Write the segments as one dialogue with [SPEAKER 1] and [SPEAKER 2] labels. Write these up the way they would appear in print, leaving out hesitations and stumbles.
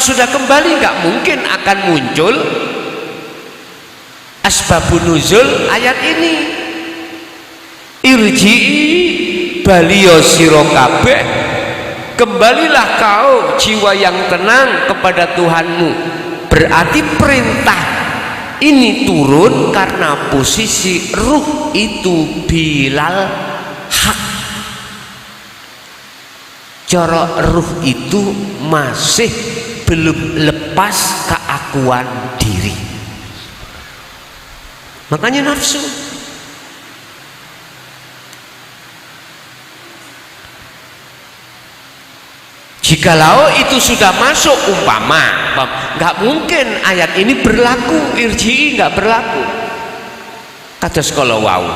[SPEAKER 1] kalau sudah kembali nggak mungkin akan muncul asbabun nuzul ayat ini. Irji'i baliyo siro kabeh, kembalilah kau jiwa yang tenang kepada Tuhanmu. Berarti perintah ini turun karena posisi ruh itu bilal hak. Cara ruh itu masih belum lepas keakuan diri, makanya nafsu. Jikalau itu sudah masuk, umpama nggak mungkin ayat ini berlaku, irji'i nggak berlaku. Kados kala wau,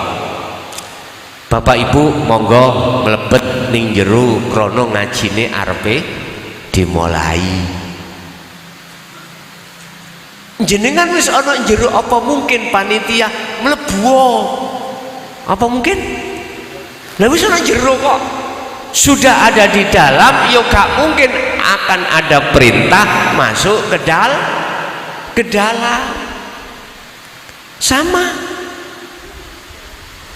[SPEAKER 1] Bapak Ibu monggo mlebet ning jero krana ngajine arepe dimulai. Jenengan wis ana jero, apa mungkin panitia mlebu? Apa mungkin? Lah wis ana jero kok. Sudah ada di dalam, ya gak mungkin akan ada perintah masuk ke dalam. Sama,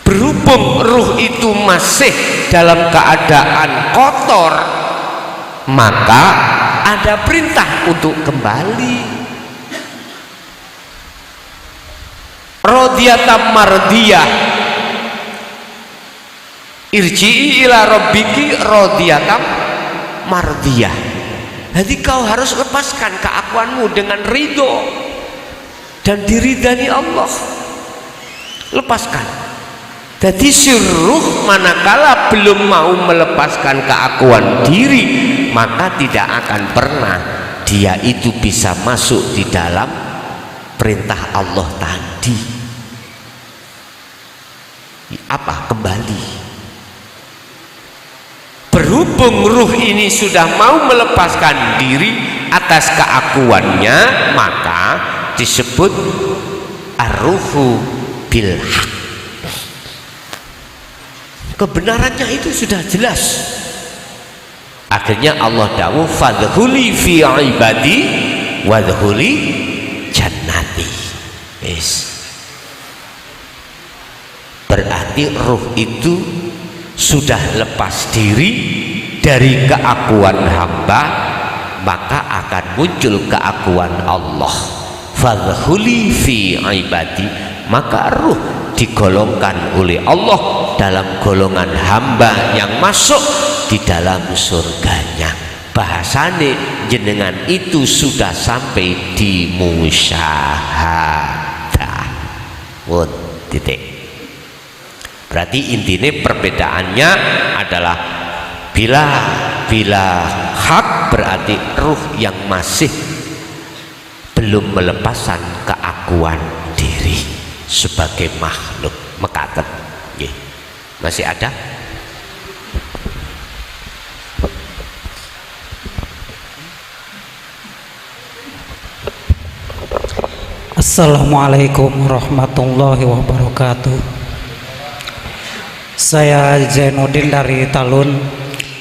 [SPEAKER 1] berhubung ruh itu masih dalam keadaan kotor, maka ada perintah untuk kembali. Radiyatan mardiyah, irji'i ila rabbiki radiyatan mardiyah. Jadi kau harus lepaskan keakuanmu dengan ridho dan diridani Allah. Lepaskan. Jadi suruh manakala belum mau melepaskan keakuan diri, maka tidak akan pernah dia itu bisa masuk di dalam perintah Allah tadi. Apa? Kembali. Berhubung ruh ini sudah mau melepaskan diri atas keakuannya, maka disebut ar-ruhu bil haq. Kebenarannya itu sudah jelas. Akhirnya Allah dawuh fadkhuli fi ibadi wadkhuli jannati. Berarti ruh itu sudah lepas diri dari keakuan hamba, maka akan muncul keakuan Allah. Fadkhuli fi ibadi, maka ruh digolongkan oleh Allah dalam golongan hamba yang masuk di dalam surganya. Bahasane jenengan itu sudah sampai di musyahadah. Titik. Berarti intinya perbedaannya adalah bila hak berarti ruh yang masih belum melepaskan keakuan diri sebagai makhluk. Mekaten nggih. Masih ada?
[SPEAKER 2] Assalamualaikum warahmatullahi wabarakatuh. Saya Zainuddin dari Talun.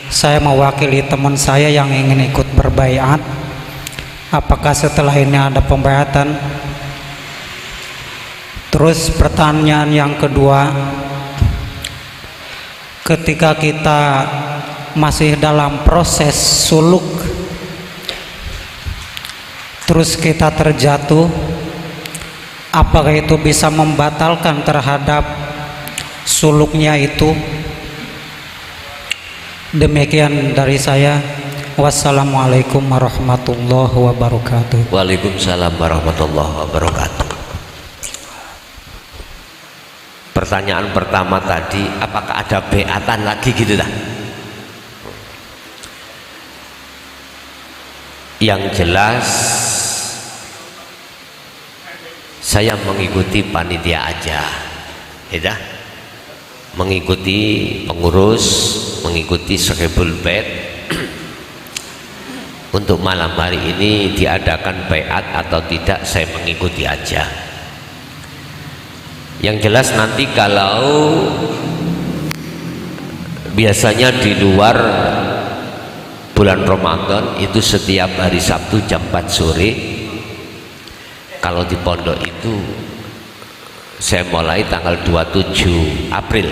[SPEAKER 2] Saya mewakili teman saya yang ingin ikut berbaiat. Apakah setelah ini ada pembaiatan? Terus pertanyaan yang kedua, ketika kita masih dalam proses suluk, terus kita terjatuh, apakah itu bisa membatalkan terhadap suluknya itu? Demikian dari saya. Wassalamualaikum warahmatullahi wabarakatuh.
[SPEAKER 1] Waalaikumsalam warahmatullahi wabarakatuh. Pertanyaan pertama tadi, apakah ada beatan lagi gitu dah? Yang jelas saya mengikuti panitia aja, ya, mengikuti pengurus, mengikuti Sahibul Bait. Untuk malam hari ini diadakan baiat atau tidak, saya mengikuti aja. Yang jelas nanti kalau biasanya di luar bulan Ramadan itu setiap hari Sabtu jam 4 sore. Kalau di pondok itu saya mulai tanggal 27 April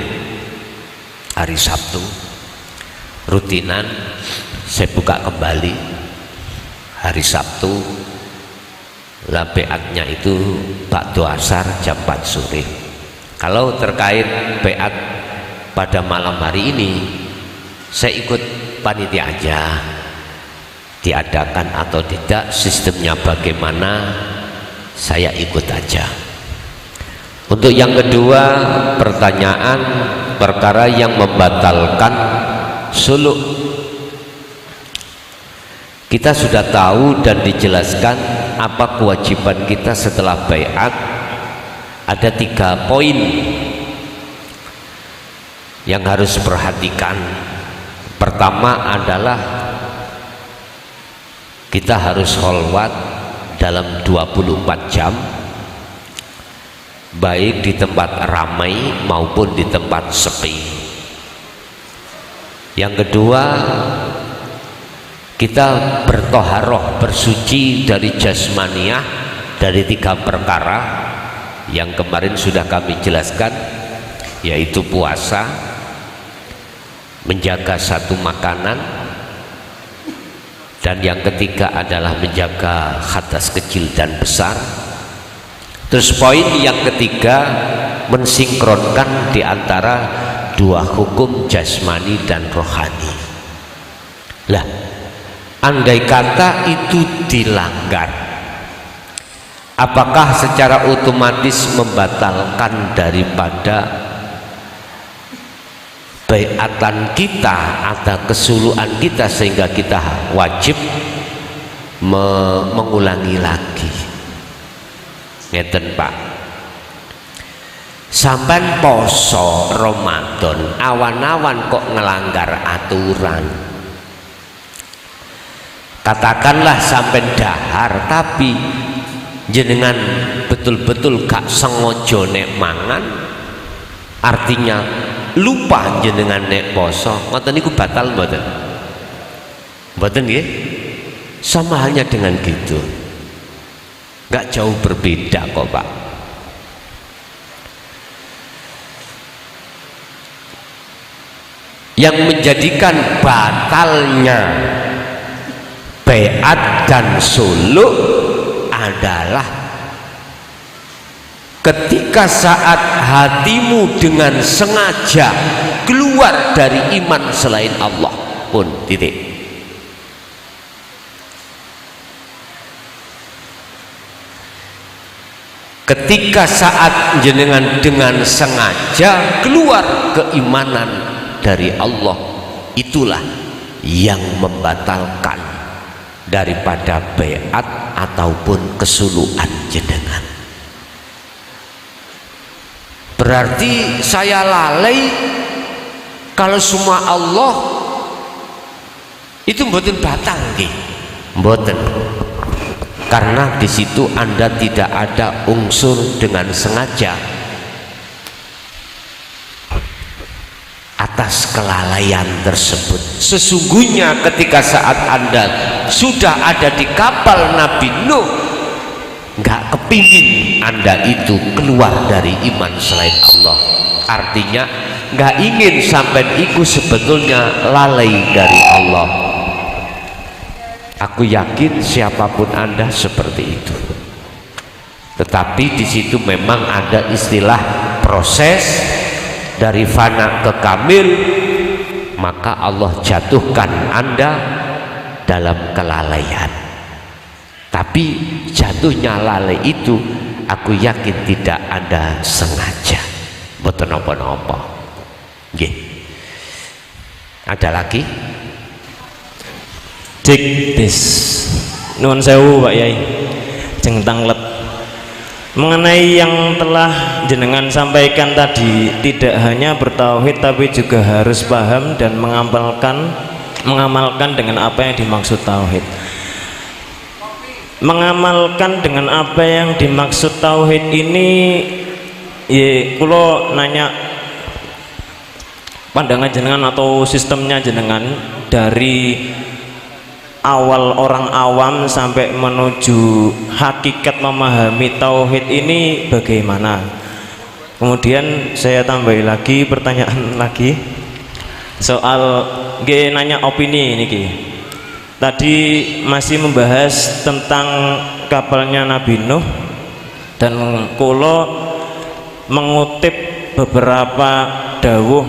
[SPEAKER 1] hari Sabtu, rutinan saya buka kembali hari Sabtu. Beatnya itu ba'du asar jam 4 sore. Kalau terkait beat pada malam hari ini, saya ikut panitia aja, diadakan atau tidak, sistemnya bagaimana, saya ikut aja. Untuk yang kedua, pertanyaan perkara yang membatalkan suluk. Kita sudah tahu dan dijelaskan apa kewajiban kita setelah baiat. Ada 3 poin yang harus perhatikan. Pertama adalah kita harus kholwat dalam 24 jam, baik di tempat ramai maupun di tempat sepi. Yang kedua, kita bertoharoh, bersuci dari jasmaniah, dari 3 perkara yang kemarin sudah kami jelaskan, yaitu puasa, menjaga satu makanan, dan yang ketiga adalah menjaga hadas kecil dan besar. Terus poin yang ketiga, mensinkronkan di antara 2 hukum jasmani dan rohani. Lah, andai kata itu dilanggar, apakah secara otomatis membatalkan daripada baiatan kita atau kesuluhan kita sehingga kita wajib mengulangi lagi? Ngeten Pak, sampan poso Ramadan awan-awan kok ngelanggar aturan. Katakanlah sampai dahar tapi jenengan betul-betul gak sengaja nek mangan, artinya lupa jenengan nek poso, ngoten niku batal mboten? Mboten nggih? Sama halnya dengan gitu, gak jauh berbeda kok Pak. Yang menjadikan batalnya baiat dan suluk adalah ketika saat hatimu dengan sengaja keluar dari iman selain Allah pun, titik. Ketika saat jenengan dengan sengaja keluar keimanan dari Allah, itulah yang membatalkan daripada baiat ataupun kesuluhan jenengan. Berarti saya lalai kalau semua Allah itu mboten batal nggih, mboten. Karena di situ Anda tidak ada unsur dengan sengaja atas kelalaian tersebut. Sesungguhnya ketika saat Anda sudah ada di kapal Nabi Nuh, nggak kepingin Anda itu keluar dari iman selain Allah. Artinya nggak ingin sampai itu sebetulnya lalai dari Allah. Aku yakin siapapun Anda seperti itu. Tetapi di situ memang ada istilah proses dari fana ke kamil, maka Allah jatuhkan Anda dalam kelalaian. Tapi jatuhnya lalai itu aku yakin tidak Anda sengaja, mboten napa-napa. Nggih. Ada lagi?
[SPEAKER 3] Cek tis nuwun sewu Pak Yai, jeng tanglet mengenai yang telah jenengan sampaikan tadi, tidak hanya bertauhid tapi juga harus paham dan mengamalkan dengan apa yang dimaksud tauhid. Mengamalkan dengan apa yang dimaksud tauhid ini, ya kulo nanya pandangan jenengan atau sistemnya jenengan dari awal orang awam sampai menuju hakikat memahami tauhid ini bagaimana? Kemudian saya tambahi lagi pertanyaan lagi soal nanya opini ini Ki. Tadi masih membahas tentang kapalnya Nabi Nuh, dan kulo mengutip beberapa dawuh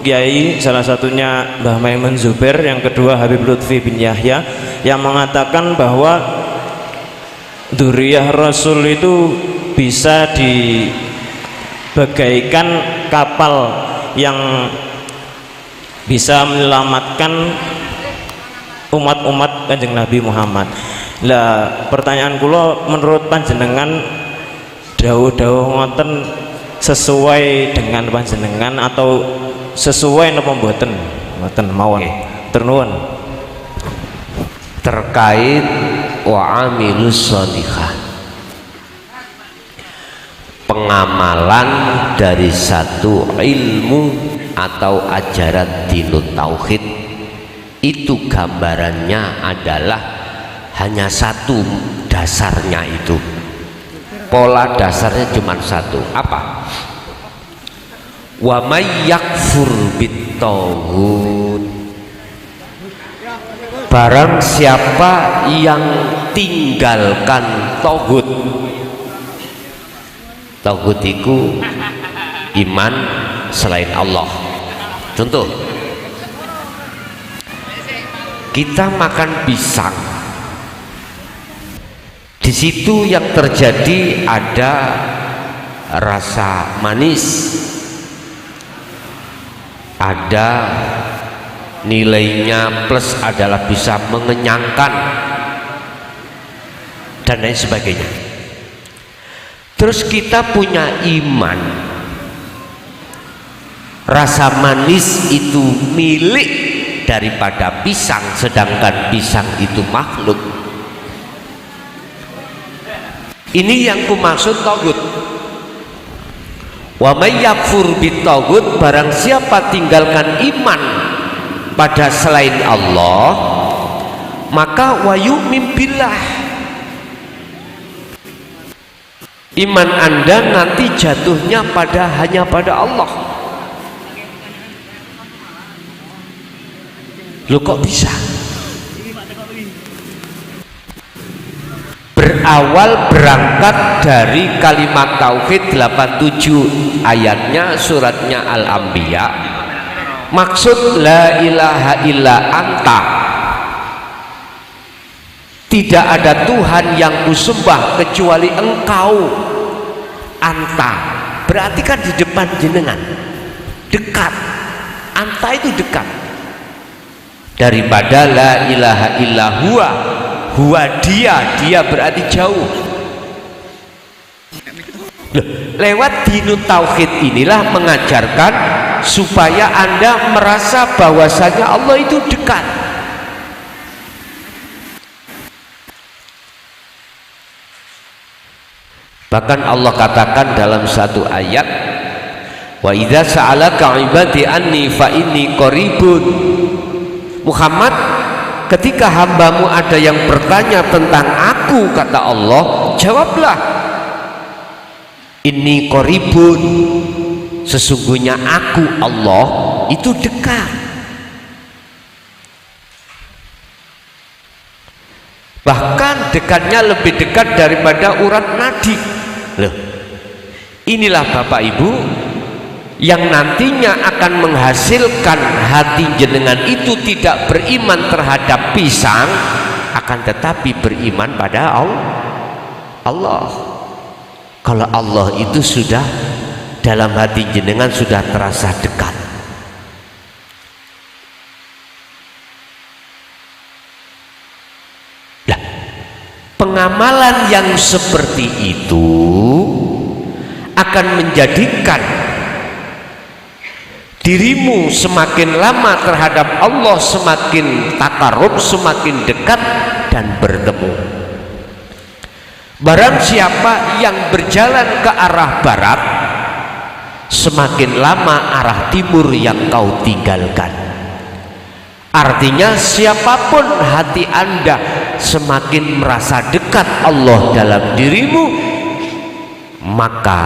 [SPEAKER 3] Kiai, salah satunya Mbah Maimun Zubair, yang kedua Habib Lutfi bin Yahya, yang mengatakan bahwa dzurriyyah Rasul itu bisa dibagaikan kapal yang bisa menyelamatkan umat-umat Kanjeng Nabi Muhammad. Lah pertanyaan kula, menurut panjenengan dawuh-dawuh ngoten sesuai dengan panjenengan atau sesuai napa mboten? Mboten mawon. Ternuwun.
[SPEAKER 1] Terkait wa amilus sholihah, pengamalan dari satu ilmu atau ajaran dinut tauhid itu gambarannya adalah hanya satu dasarnya, itu pola dasarnya cuma satu. Apa? Wa may yakfur bit-taghut, barang siapa yang tinggalkan togut. Togut itu iman selain Allah. Contoh, kita makan pisang, di situ yang terjadi ada rasa manis, ada nilainya plus adalah bisa mengenyangkan dan lain sebagainya. Terus kita punya iman, rasa manis itu milik daripada pisang, sedangkan pisang itu makhluk. Ini yang kumaksud togut. Wa may yakfur bit-taghut, barang siapa tinggalkan iman pada selain Allah, maka wa yu'min billah, iman Anda nanti jatuhnya hanya pada Allah. Loh kok bisa? Berawal berangkat dari kalimat tauhid 87 ayatnya suratnya Al-Anbiya. Maksud la ilaha illa anta, tidak ada Tuhan yang kusembah kecuali engkau. Anta berarti kan di depan jenengan, dekat. Anta itu dekat daripada la ilaha illa huwa. Huwa dia berarti jauh. Lewat dinut tauhid inilah mengajarkan supaya Anda merasa bahwasanya Allah itu dekat. Bahkan Allah katakan dalam satu ayat, wa idza sa'alaka ibadi anni fa inni qaribun. Muhammad, ketika hambamu ada yang bertanya tentang aku, kata Allah, jawablah, inni qaribun, sesungguhnya aku Allah itu dekat. Bahkan dekatnya lebih dekat daripada urat nadi. Loh, inilah Bapak Ibu yang nantinya akan menghasilkan hati jenengan itu tidak beriman terhadap pisang, akan tetapi beriman pada Allah. Kalau Allah itu sudah dalam hati jenengan sudah terasa dekat. Nah, pengamalan yang seperti itu akan menjadikan dirimu semakin lama terhadap Allah semakin takarub, semakin dekat dan bertemu. Barang siapa yang berjalan ke arah barat, semakin lama arah timur yang kau tinggalkan. Artinya siapapun hati Anda semakin merasa dekat Allah dalam dirimu, maka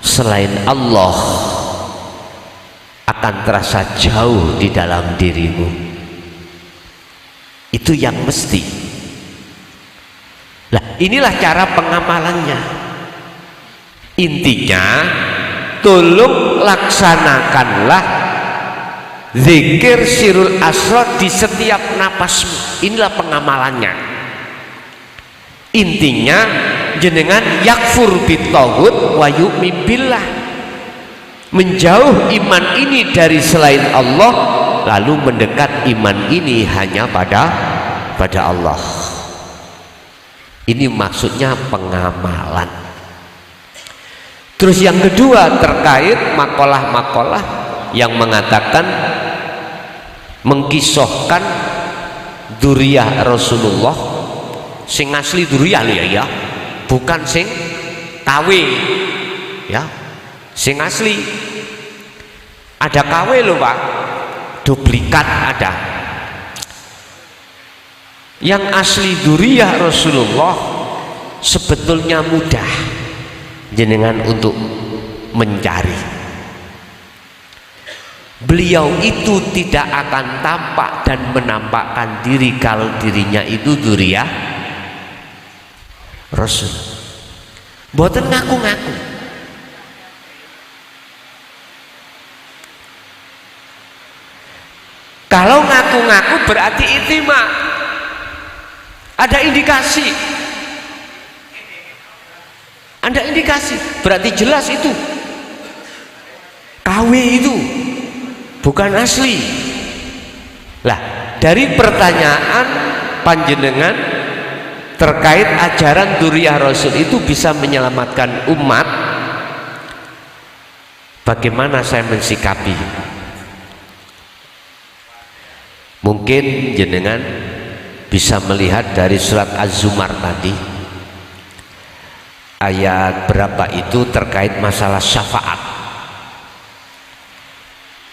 [SPEAKER 1] selain Allah akan terasa jauh di dalam dirimu. Itu yang mesti. Nah, inilah cara pengamalannya. Intinya, tolong laksanakanlah zikir sirul asrar di setiap napasmu. Inilah pengamalannya. Intinya jenengan yakfur bitaghut wa yu'min billah, menjauh iman ini dari selain Allah, lalu mendekat iman ini hanya pada Allah. Ini maksudnya pengamalan. Terus yang kedua terkait makalah-makalah yang mengatakan, mengkisahkan dzurriyyah Rasulullah, sing asli dzurriyyah ya, bukan sing KW ya, sing asli. Ada KW loh Pak, duplikat ada. Yang asli dzurriyyah Rasulullah sebetulnya mudah jenengan untuk mencari. Beliau itu tidak akan tampak dan menampakkan diri kalau dirinya itu dzurriyyah Rasul. Mboten ngaku-ngaku. Kalau ngaku-ngaku berarti itima. Ada indikasi. Ada indikasi, berarti jelas itu KW itu bukan asli. Lah, dari pertanyaan panjenengan terkait ajaran dzurriyyah Rasul itu bisa menyelamatkan umat, bagaimana saya mensikapi? Mungkin jenengan bisa melihat dari surat Az-Zumar tadi, ayat berapa itu terkait masalah syafaat,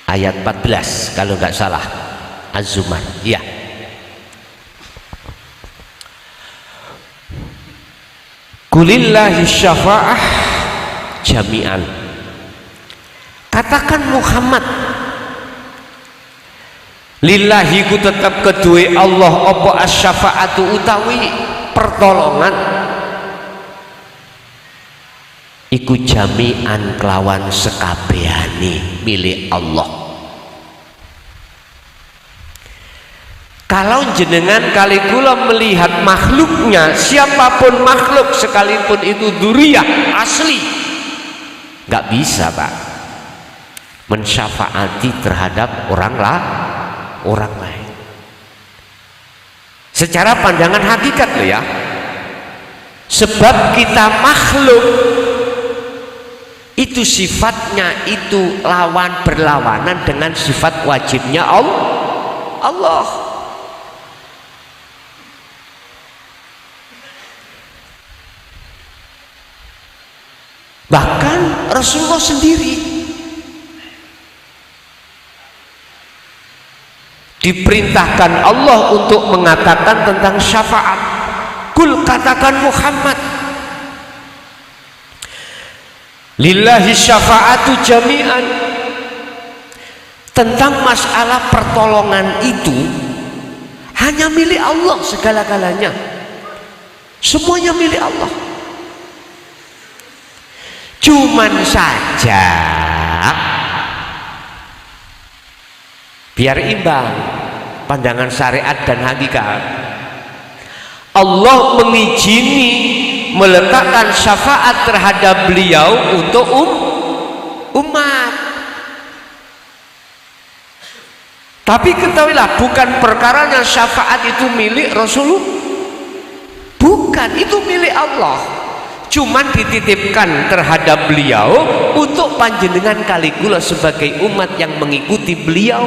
[SPEAKER 1] ayat 14 kalau nggak salah, Az-Zumar ya. Kulillahi syafa'ah jami'an, katakan Muhammad, lillahi ku tetap kedue Allah apa asy-syafa'atu utawi pertolongan iku jami'an kelawan sekabehane milik Allah. Kalau jenengan kali kula melihat makhluknya, siapapun makhluk sekalipun itu dzurriyyah asli, nggak bisa Pak mensyafaati terhadap orang lain secara pandangan hakikat loh ya. Sebab kita makhluk itu sifatnya itu berlawanan dengan sifat wajibnya Allah. Bahkan Rasulullah sendiri diperintahkan Allah untuk mengatakan tentang syafaat. Kul, katakan Muhammad, lillahi syafa'atu jami'an, tentang masalah pertolongan itu hanya milik Allah segala-galanya, semuanya milik Allah. Cuman saja biar imbang pandangan syariat dan hakikat, Allah mengizini meletakkan syafaat terhadap beliau untuk umat. Tapi ketahuilah, bukan perkaranya syafaat itu milik Rasulullah, bukan, itu milik Allah. Cuman dititipkan terhadap beliau untuk panjenengan kaligula sebagai umat yang mengikuti beliau.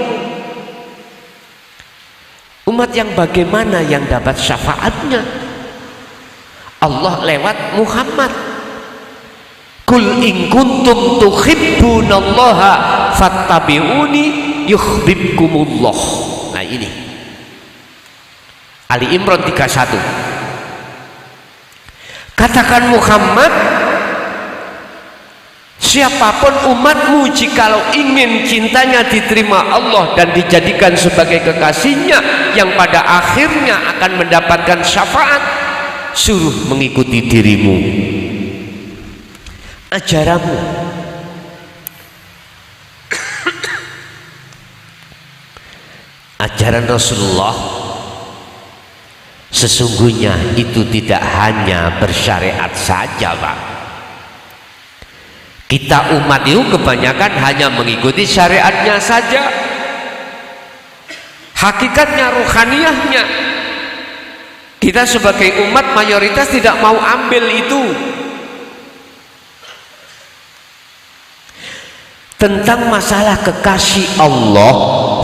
[SPEAKER 1] Umat yang bagaimana yang dapat syafaatnya? Allah lewat Muhammad. Kul in kuntum tuhibbunallaha fattabi'uni yuhibbukumullah. Nah ini Ali Imran 31. Katakan Muhammad, siapapun umatmu jikalau ingin cintanya diterima Allah dan dijadikan sebagai kekasihnya yang pada akhirnya akan mendapatkan syafaat, suruh mengikuti dirimu, ajaranmu. Ajaran Rasulullah sesungguhnya itu tidak hanya bersyariat saja, Pak. Kita umat itu kebanyakan hanya mengikuti syariatnya saja, hakikatnya, ruhaniyahnya kita sebagai umat mayoritas tidak mau ambil itu. Tentang masalah kekasih Allah,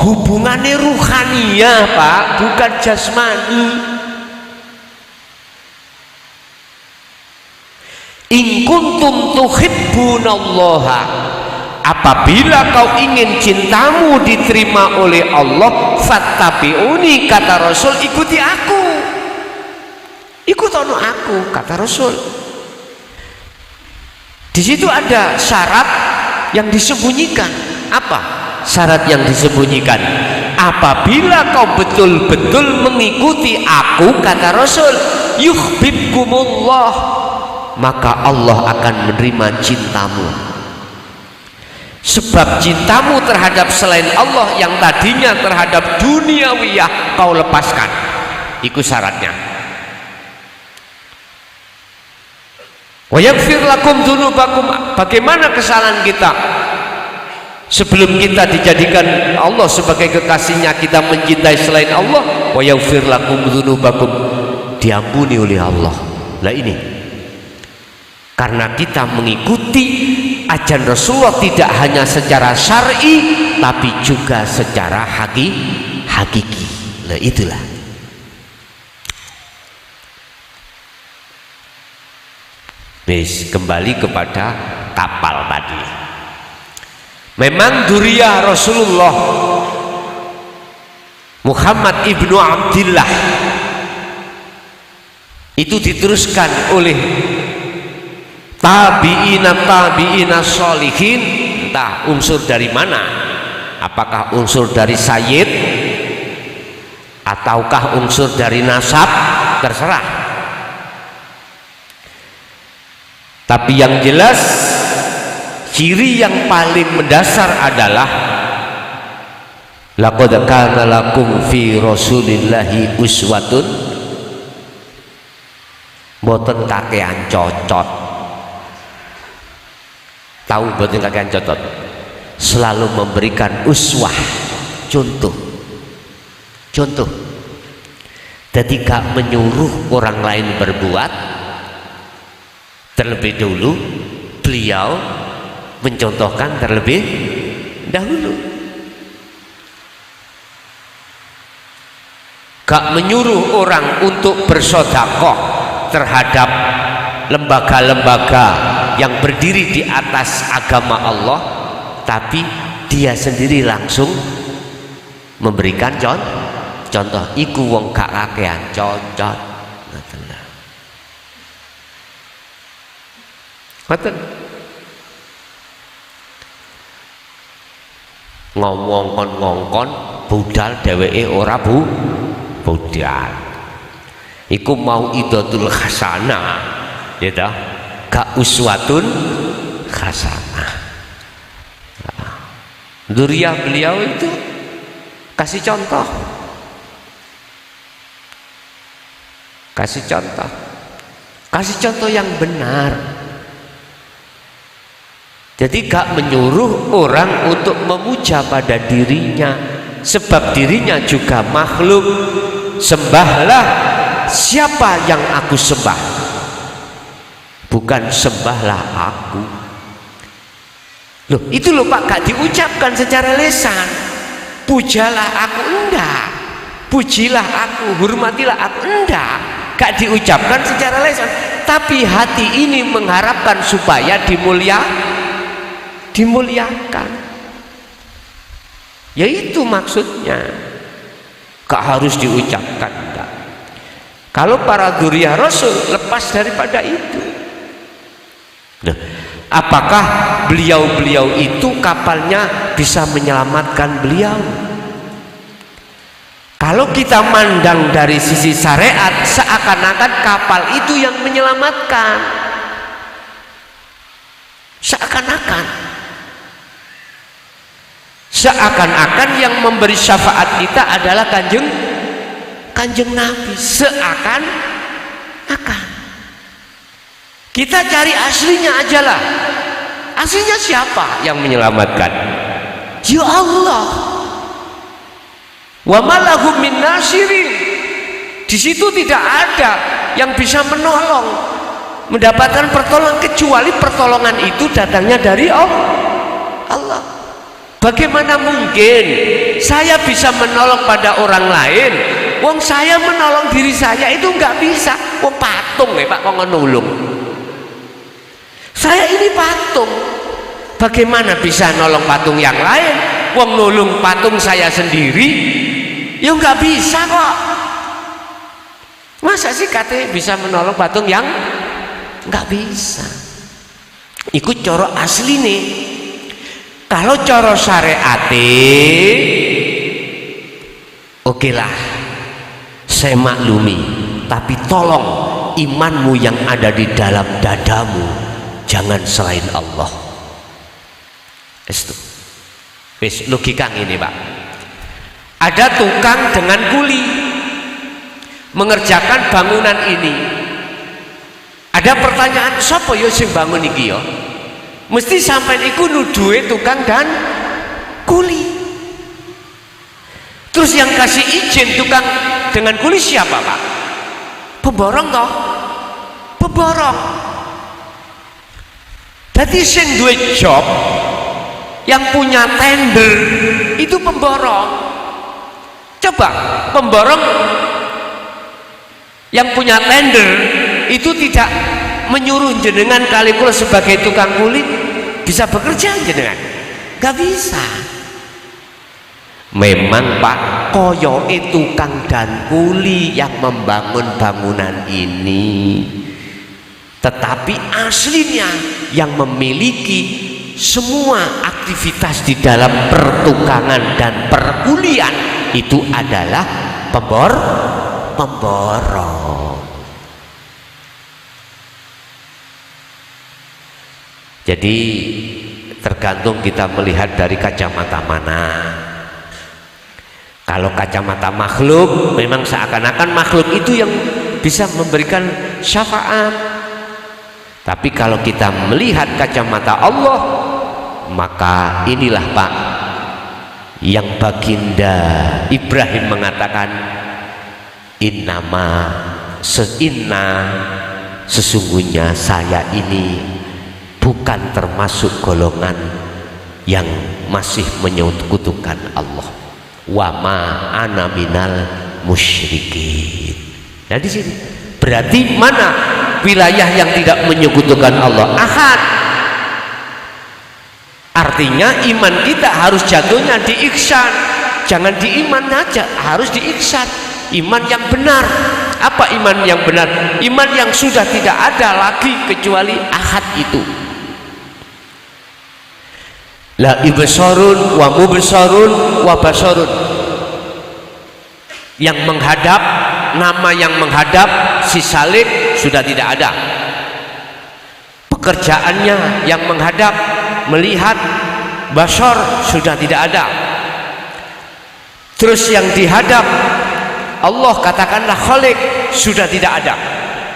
[SPEAKER 1] hubungannya ruhaniyah, Pak, bukan jasmani. In kuntum tuhibbunallaha, apabila kau ingin cintamu diterima oleh Allah, fattabi'uni, kata Rasul, ikuti aku, ikut ono aku, kata Rasul. Di situ ada syarat yang disembunyikan. Apa syarat yang disembunyikan? Apabila kau betul-betul mengikuti aku, kata Rasul, yuhibbukumullah, maka Allah akan menerima cintamu. Sebab cintamu terhadap selain Allah yang tadinya terhadap duniawiyah kau lepaskan. Itu syaratnya. Wa yaghfir lakum dzunubakum. Bagaimana kesalahan kita? Sebelum kita dijadikan Allah sebagai kekasihnya, kita mencintai selain Allah. Wa yaghfir lakum dzunubakum, diampuni oleh Allah. Lah ini karena kita mengikuti ajaran Rasulullah tidak hanya secara syar'i tapi juga secara hakiki. Nah itulah. Kembali kepada kapal tadi. Memang dzurriyyah Rasulullah Muhammad ibnu Abdillah itu diteruskan oleh tabi'ina sholihin, entah unsur dari mana, apakah unsur dari sayyid ataukah unsur dari nasab, terserah. Tapi yang jelas ciri yang paling mendasar adalah laqad kana lakum fi rasulillahi uswatun, boten kakean cocot. Tahu boten kakean cocot, selalu memberikan uswah, contoh. Jadi gak menyuruh orang lain berbuat, terlebih dulu beliau mencontohkan terlebih dahulu. Gak menyuruh orang untuk bersedekah terhadap lembaga-lembaga yang berdiri di atas agama Allah, tapi dia sendiri langsung memberikan contoh. Iku wong gak kakean cocot. Ngoten. Ngongkon budal dheweke ora budal. Iku mau idatul hasanah, ya toh? Gak uswatun hasanah. Dzurriyyah beliau itu kasih contoh. Kasih contoh yang benar. Jadi gak menyuruh orang untuk memuja pada dirinya, sebab dirinya juga makhluk. Sembahlah siapa yang aku sembah, bukan sembahlah aku. Loh itu loh Pak, gak diucapkan secara lisan. Pujalah aku, enggak. Pujilah aku, hormatilah aku, enggak. Gak diucapkan secara lisan, tapi hati ini mengharapkan supaya dimuliakan. Ya itu maksudnya. Gak harus diucapkan, enggak. Kalau para dzurriyyah Rasul lepas daripada itu. Nah, apakah beliau-beliau itu kapalnya bisa menyelamatkan beliau? Kalau kita mandang dari sisi syariat, seakan-akan kapal itu yang menyelamatkan. Seakan-akan yang memberi syafaat kita adalah kanjeng Nabi. Seakan-akan. Kita cari aslinya aja lah. Aslinya siapa yang menyelamatkan? Ya Allah. Wa malahum min nasirin. Di situ tidak ada yang bisa menolong, mendapatkan pertolongan, kecuali pertolongan itu datangnya dari Allah. Bagaimana mungkin saya bisa menolong pada orang lain, wong saya menolong diri saya itu nggak bisa. Wong patung ya Pak, kok nulung. Saya ini patung, bagaimana bisa nolong patung yang lain? Wong nulung patung saya sendiri, ya nggak bisa kok. Masa sih katanya bisa menolong patung yang nggak bisa? Ikut coro asli nih. Kalau coro syariate, oke lah, saya maklumi. Tapi tolong imanmu yang ada di dalam dadamu jangan selain Allah. Itu, logika ini Pak. Ada tukang dengan kuli mengerjakan bangunan ini. Ada pertanyaan, siapa yo sing bangun iki yo? Mesti sampai iku nuduhe tukang dan kuli. Terus yang kasih izin tukang dengan kuli siapa Pak? Pemborong toh? Pemborong. Jadi sing duwe job, yang punya tender itu pemborong. Coba pemborong yang punya tender itu tidak menyuruh jenengan kali kula sebagai tukang kulit bisa bekerja jenengan, gak bisa. Memang Pak, koyoke tukang dan kuli yang membangun bangunan ini, tetapi aslinya yang memiliki semua aktivitas di dalam pertukangan dan perkulian itu adalah pemborong. Jadi tergantung kita melihat dari kacamata mana. Kalau kacamata makhluk, memang seakan-akan makhluk itu yang bisa memberikan syafaat. Tapi kalau kita melihat kacamata Allah, maka inilah Pak yang baginda Ibrahim mengatakan, sesungguhnya saya ini bukan termasuk golongan yang masih menyekutukan Allah. Wa ma ana minal musyrikin. Nah di sini berarti mana wilayah yang tidak menyekutukan Allah? Ahad. Artinya iman kita harus jatuhnya di ihsan. Jangan di iman aja, harus di ihsan. Iman yang benar. Apa iman yang benar? Iman yang sudah tidak ada lagi kecuali ahad itu. La ibsarun wa mubsarun wa basarun. Yang menghadap, nama yang menghadap si Salik sudah tidak ada. Pekerjaannya yang menghadap, melihat, basar sudah tidak ada. Terus yang dihadap Allah, katakanlah Khalik, sudah tidak ada.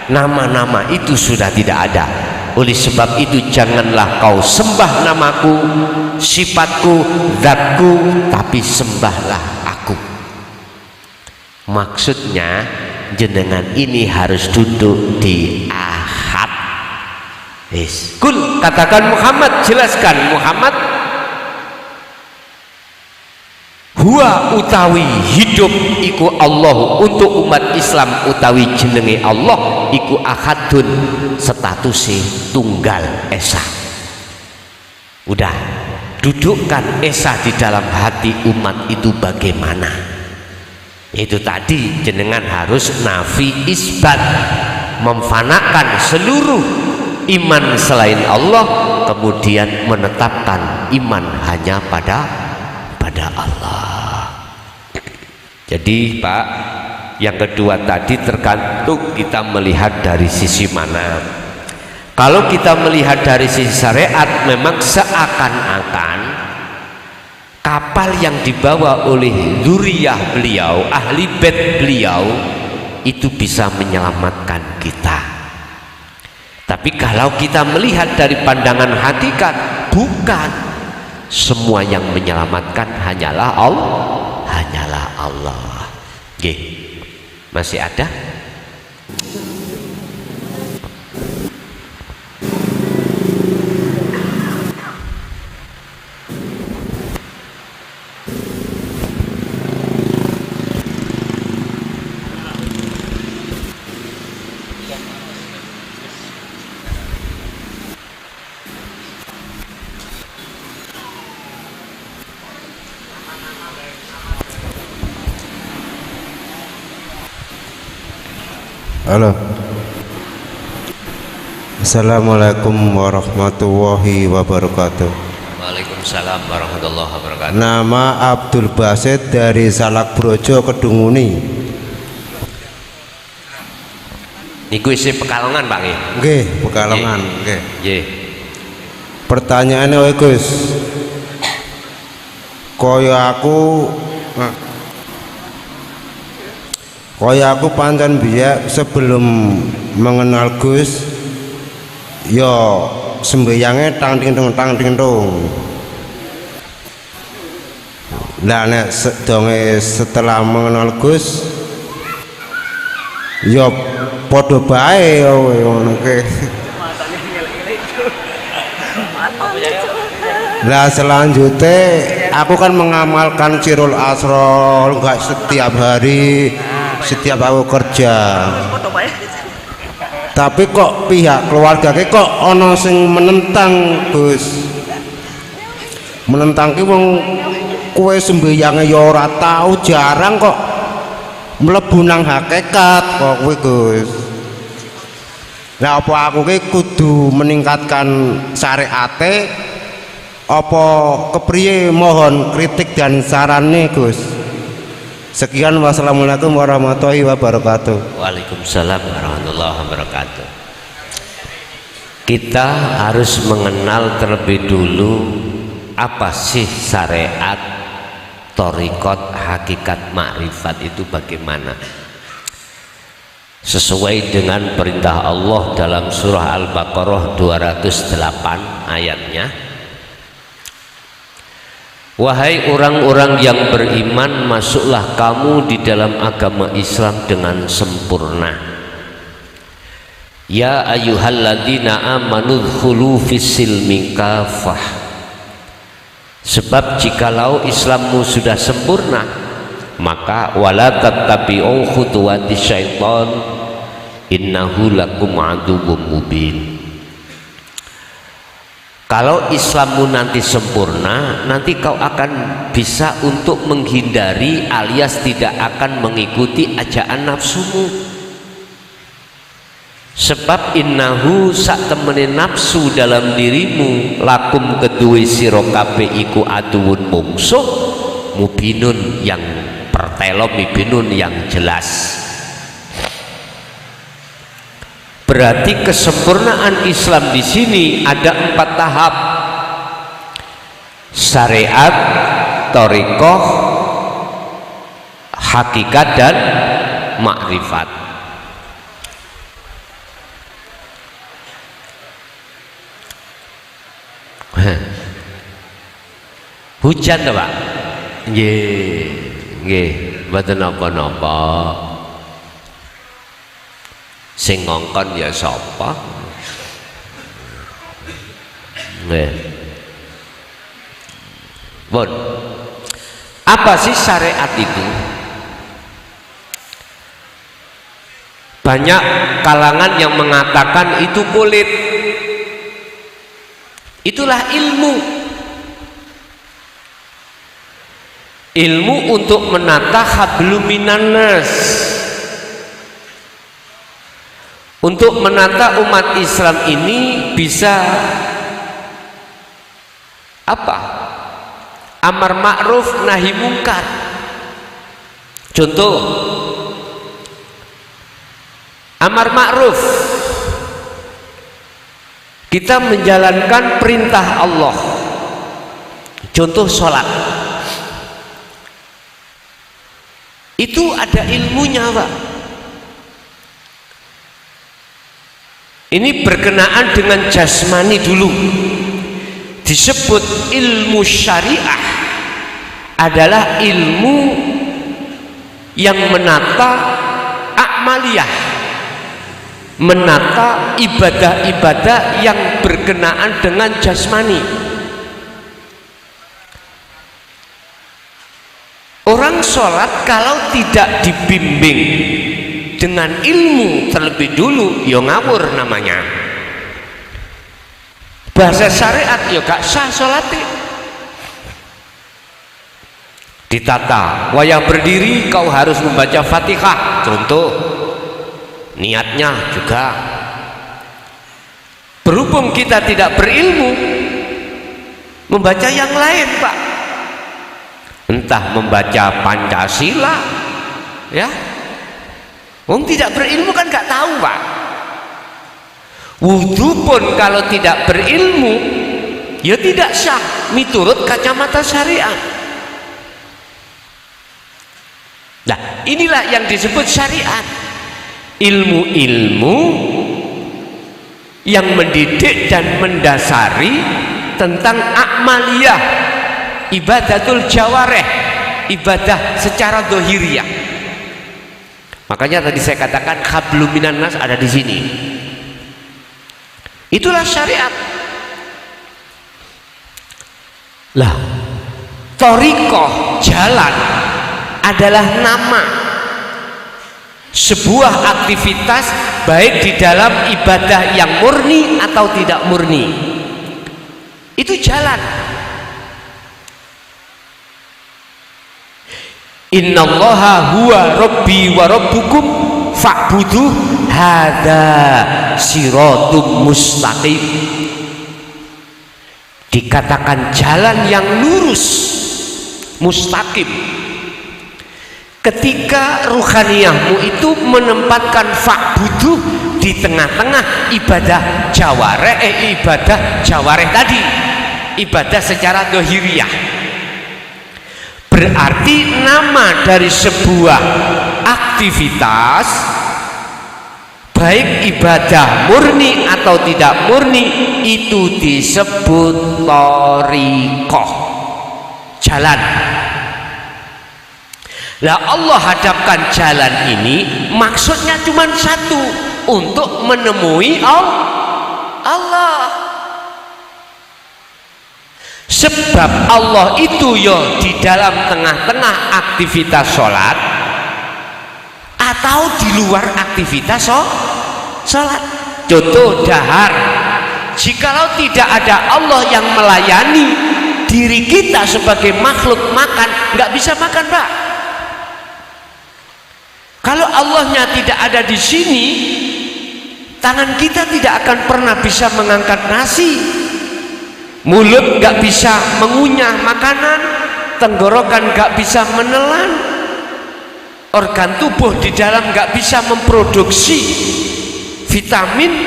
[SPEAKER 1] Nama-nama itu sudah tidak ada. Oleh sebab itu janganlah kau sembah namaku, sifatku, zatku, tapi sembahlah aku. Maksudnya jenengan ini harus duduk di ahad. Kul, katakan Muhammad, jelaskan Muhammad, huwa utawi hidup iku Allah, untuk umat Islam utawi jenenge Allah iku ahadun, statusnya tunggal esa. Udah dudukkan esa di dalam hati umat itu bagaimana? Itu tadi jenengan harus nafi isbat, memfanakan seluruh iman selain Allah, kemudian menetapkan iman hanya pada Allah. Jadi Pak, yang kedua tadi tergantung kita melihat dari sisi mana. Kalau kita melihat dari sisi syariat, memang seakan-akan kapal yang dibawa oleh dzurriyyah beliau, ahli bait beliau, itu bisa menyelamatkan kita. Tapi kalau kita melihat dari pandangan hakikat, bukan semua yang menyelamatkan hanyalah Allah. Nggih. Masih ada?
[SPEAKER 4] Halo. Assalamualaikum warahmatullahi wabarakatuh.
[SPEAKER 1] Waalaikumsalam warahmatullahi wabarakatuh.
[SPEAKER 4] Nama Abdul Basit dari Salak Brojo, Kedunguni.
[SPEAKER 1] Niku isi Pekalongan Pak nggih.
[SPEAKER 4] Nggih, Pekalongan, nggih.
[SPEAKER 1] Nggih.
[SPEAKER 4] Pertanyaannya wae Gus. Kaya aku pancen biyen sebelum mengenal Gus, yo sembayange tang ting tung. Lah nek setelah mengenal Gus, yo padha bae ngono ke. Lah selanjutnya aku kan mengamalkan Cirul Asrol enggak setiap hari, setiap aku kerja. Tapi kok pihak keluarga kok ono sing menentang Gus. Menentang ki wong kowe sembayange ya ora tau, jarang kok mlebu nang hakikat kok kowe Gus. Lah apa aku ki kudu meningkatkan syariate apa kepriye, mohon kritik dan sarannya Gus. Sekian, wassalamualaikum warahmatullahi wabarakatuh.
[SPEAKER 1] Waalaikumsalam warahmatullahi wabarakatuh. Kita harus mengenal terlebih dulu apa sih syariat, thariqat, hakikat makrifat itu bagaimana. Sesuai dengan perintah Allah dalam surah Al-Baqarah 208 ayatnya, wahai orang-orang yang beriman, masuklah kamu di dalam agama Islam dengan sempurna. Ya ayyuhalladzina amanu dkhulu fis-silmi kafah. Sebab jikalau Islammu sudah sempurna, maka wala tattabi'u khutuwatis syaitan innahu lakum aduwwum mubin. Kalau Islammu nanti sempurna, nanti kau akan bisa untuk menghindari alias tidak akan mengikuti ajaan nafsumu. Sebab innahu sak temene nafsu dalam dirimu lakum kedua sira kabeh iku aduun mungsuh mubinun yang pertelo, mubinun yang jelas. Berarti kesempurnaan Islam di sini ada 4 tahap: syariat, thariqah, hakikat dan makrifat. Hujan to, Pak? Nggih, nggih, mboten napa-napa. Sing ngongkon ya sapa? Nggih. Bon. Apa sih syariat itu? Banyak kalangan yang mengatakan itu kulit. Itulah ilmu. ilmu untuk menata hablum minan nas, untuk menata umat Islam ini bisa apa? Amar ma'ruf nahi mungkar. Contoh, amar ma'ruf, kita menjalankan perintah Allah. Contoh sholat, itu ada ilmunya Pak. Ini berkenaan dengan jasmani dulu. Disebut ilmu syariah adalah ilmu yang menata amaliyah, menata ibadah-ibadah yang berkenaan dengan jasmani. Orang sholat kalau tidak dibimbing dengan ilmu terlebih dulu, ya ngawur namanya. Bahasa syariat ya gak sah sholatnya. Ditata, wayang berdiri kau harus membaca Fatihah, contoh. Niatnya juga. Berhubung kita tidak berilmu, membaca yang lain Pak, entah membaca Pancasila, ya. Wong tidak berilmu kan gak tahu Pak. Wudhu pun kalau tidak berilmu, ya tidak sah miturut kacamata syariat. Nah, inilah yang disebut syariat. Ilmu-ilmu yang mendidik dan mendasari tentang amaliyah, ibadatul jawareh, ibadah secara dohiriyah. Makanya tadi saya katakan hablum minan nas ada di sini. Itulah syariat. Lah, thariqah, jalan, adalah nama sebuah aktivitas, baik di dalam ibadah yang murni atau tidak murni. Itu jalan. Innallaha huwa rabbi wa rabbukum fa'buduh hadza siratum mustaqim. Dikatakan jalan yang lurus, mustaqim. Ketika ruhaniyahmu itu menempatkan fa'buduh di tengah-tengah ibadah jawareh tadi, ibadah secara dohiriyah. Berarti nama dari sebuah aktivitas, baik ibadah murni atau tidak murni, itu disebut thariqah, jalan. Lah Allah hadapkan jalan ini maksudnya cuma satu, untuk menemui Allah. Sebab Allah itu ya di dalam tengah-tengah aktivitas sholat atau di luar aktivitas sholat. Contoh dahar, jikalau tidak ada Allah yang melayani diri kita sebagai makhluk makan, nggak bisa makan Pak. Kalau Allahnya tidak ada di sini, tangan kita tidak akan pernah bisa mengangkat nasi, mulut gak bisa mengunyah makanan, tenggorokan gak bisa menelan, organ tubuh di dalam gak bisa memproduksi vitamin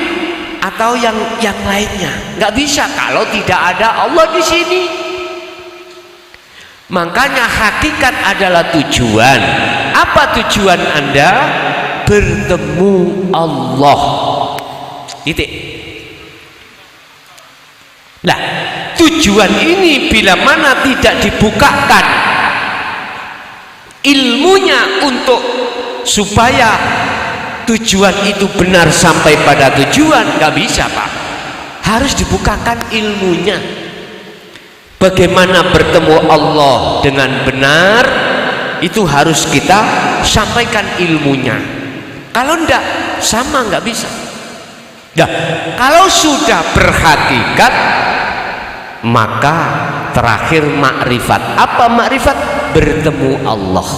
[SPEAKER 1] atau yang lainnya, gak bisa kalau tidak ada Allah di sini. Makanya hakikat adalah tujuan. Apa tujuan Anda? Bertemu Allah. Titik. Nah, tujuan ini bila mana tidak dibukakan ilmunya untuk supaya tujuan itu benar sampai pada tujuan, nggak bisa Pak. Harus dibukakan ilmunya. Bagaimana bertemu Allah dengan benar, itu harus kita sampaikan ilmunya. Kalau enggak, sama nggak bisa. Nah, kalau sudah berhakikat, maka terakhir makrifat. Apa makrifat? bertemu Allah.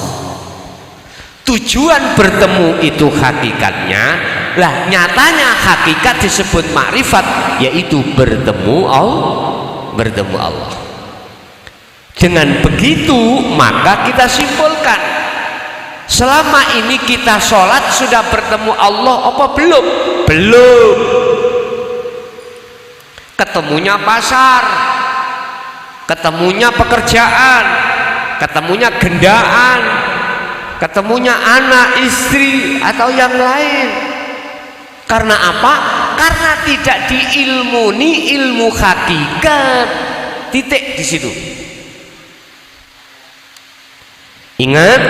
[SPEAKER 1] Tujuan bertemu itu hakikatnya, lah nyatanya hakikat disebut makrifat, yaitu bertemu Allah. Dengan begitu maka kita simpulkan, selama ini kita sholat sudah bertemu Allah apa belum? Belum. Ketemunya pasar, ketemunya pekerjaan, ketemunya gendaan, ketemunya anak, istri, atau yang lain. Karena apa? Karena tidak diilmuni ilmu hakikat. Titik di situ. Ingat,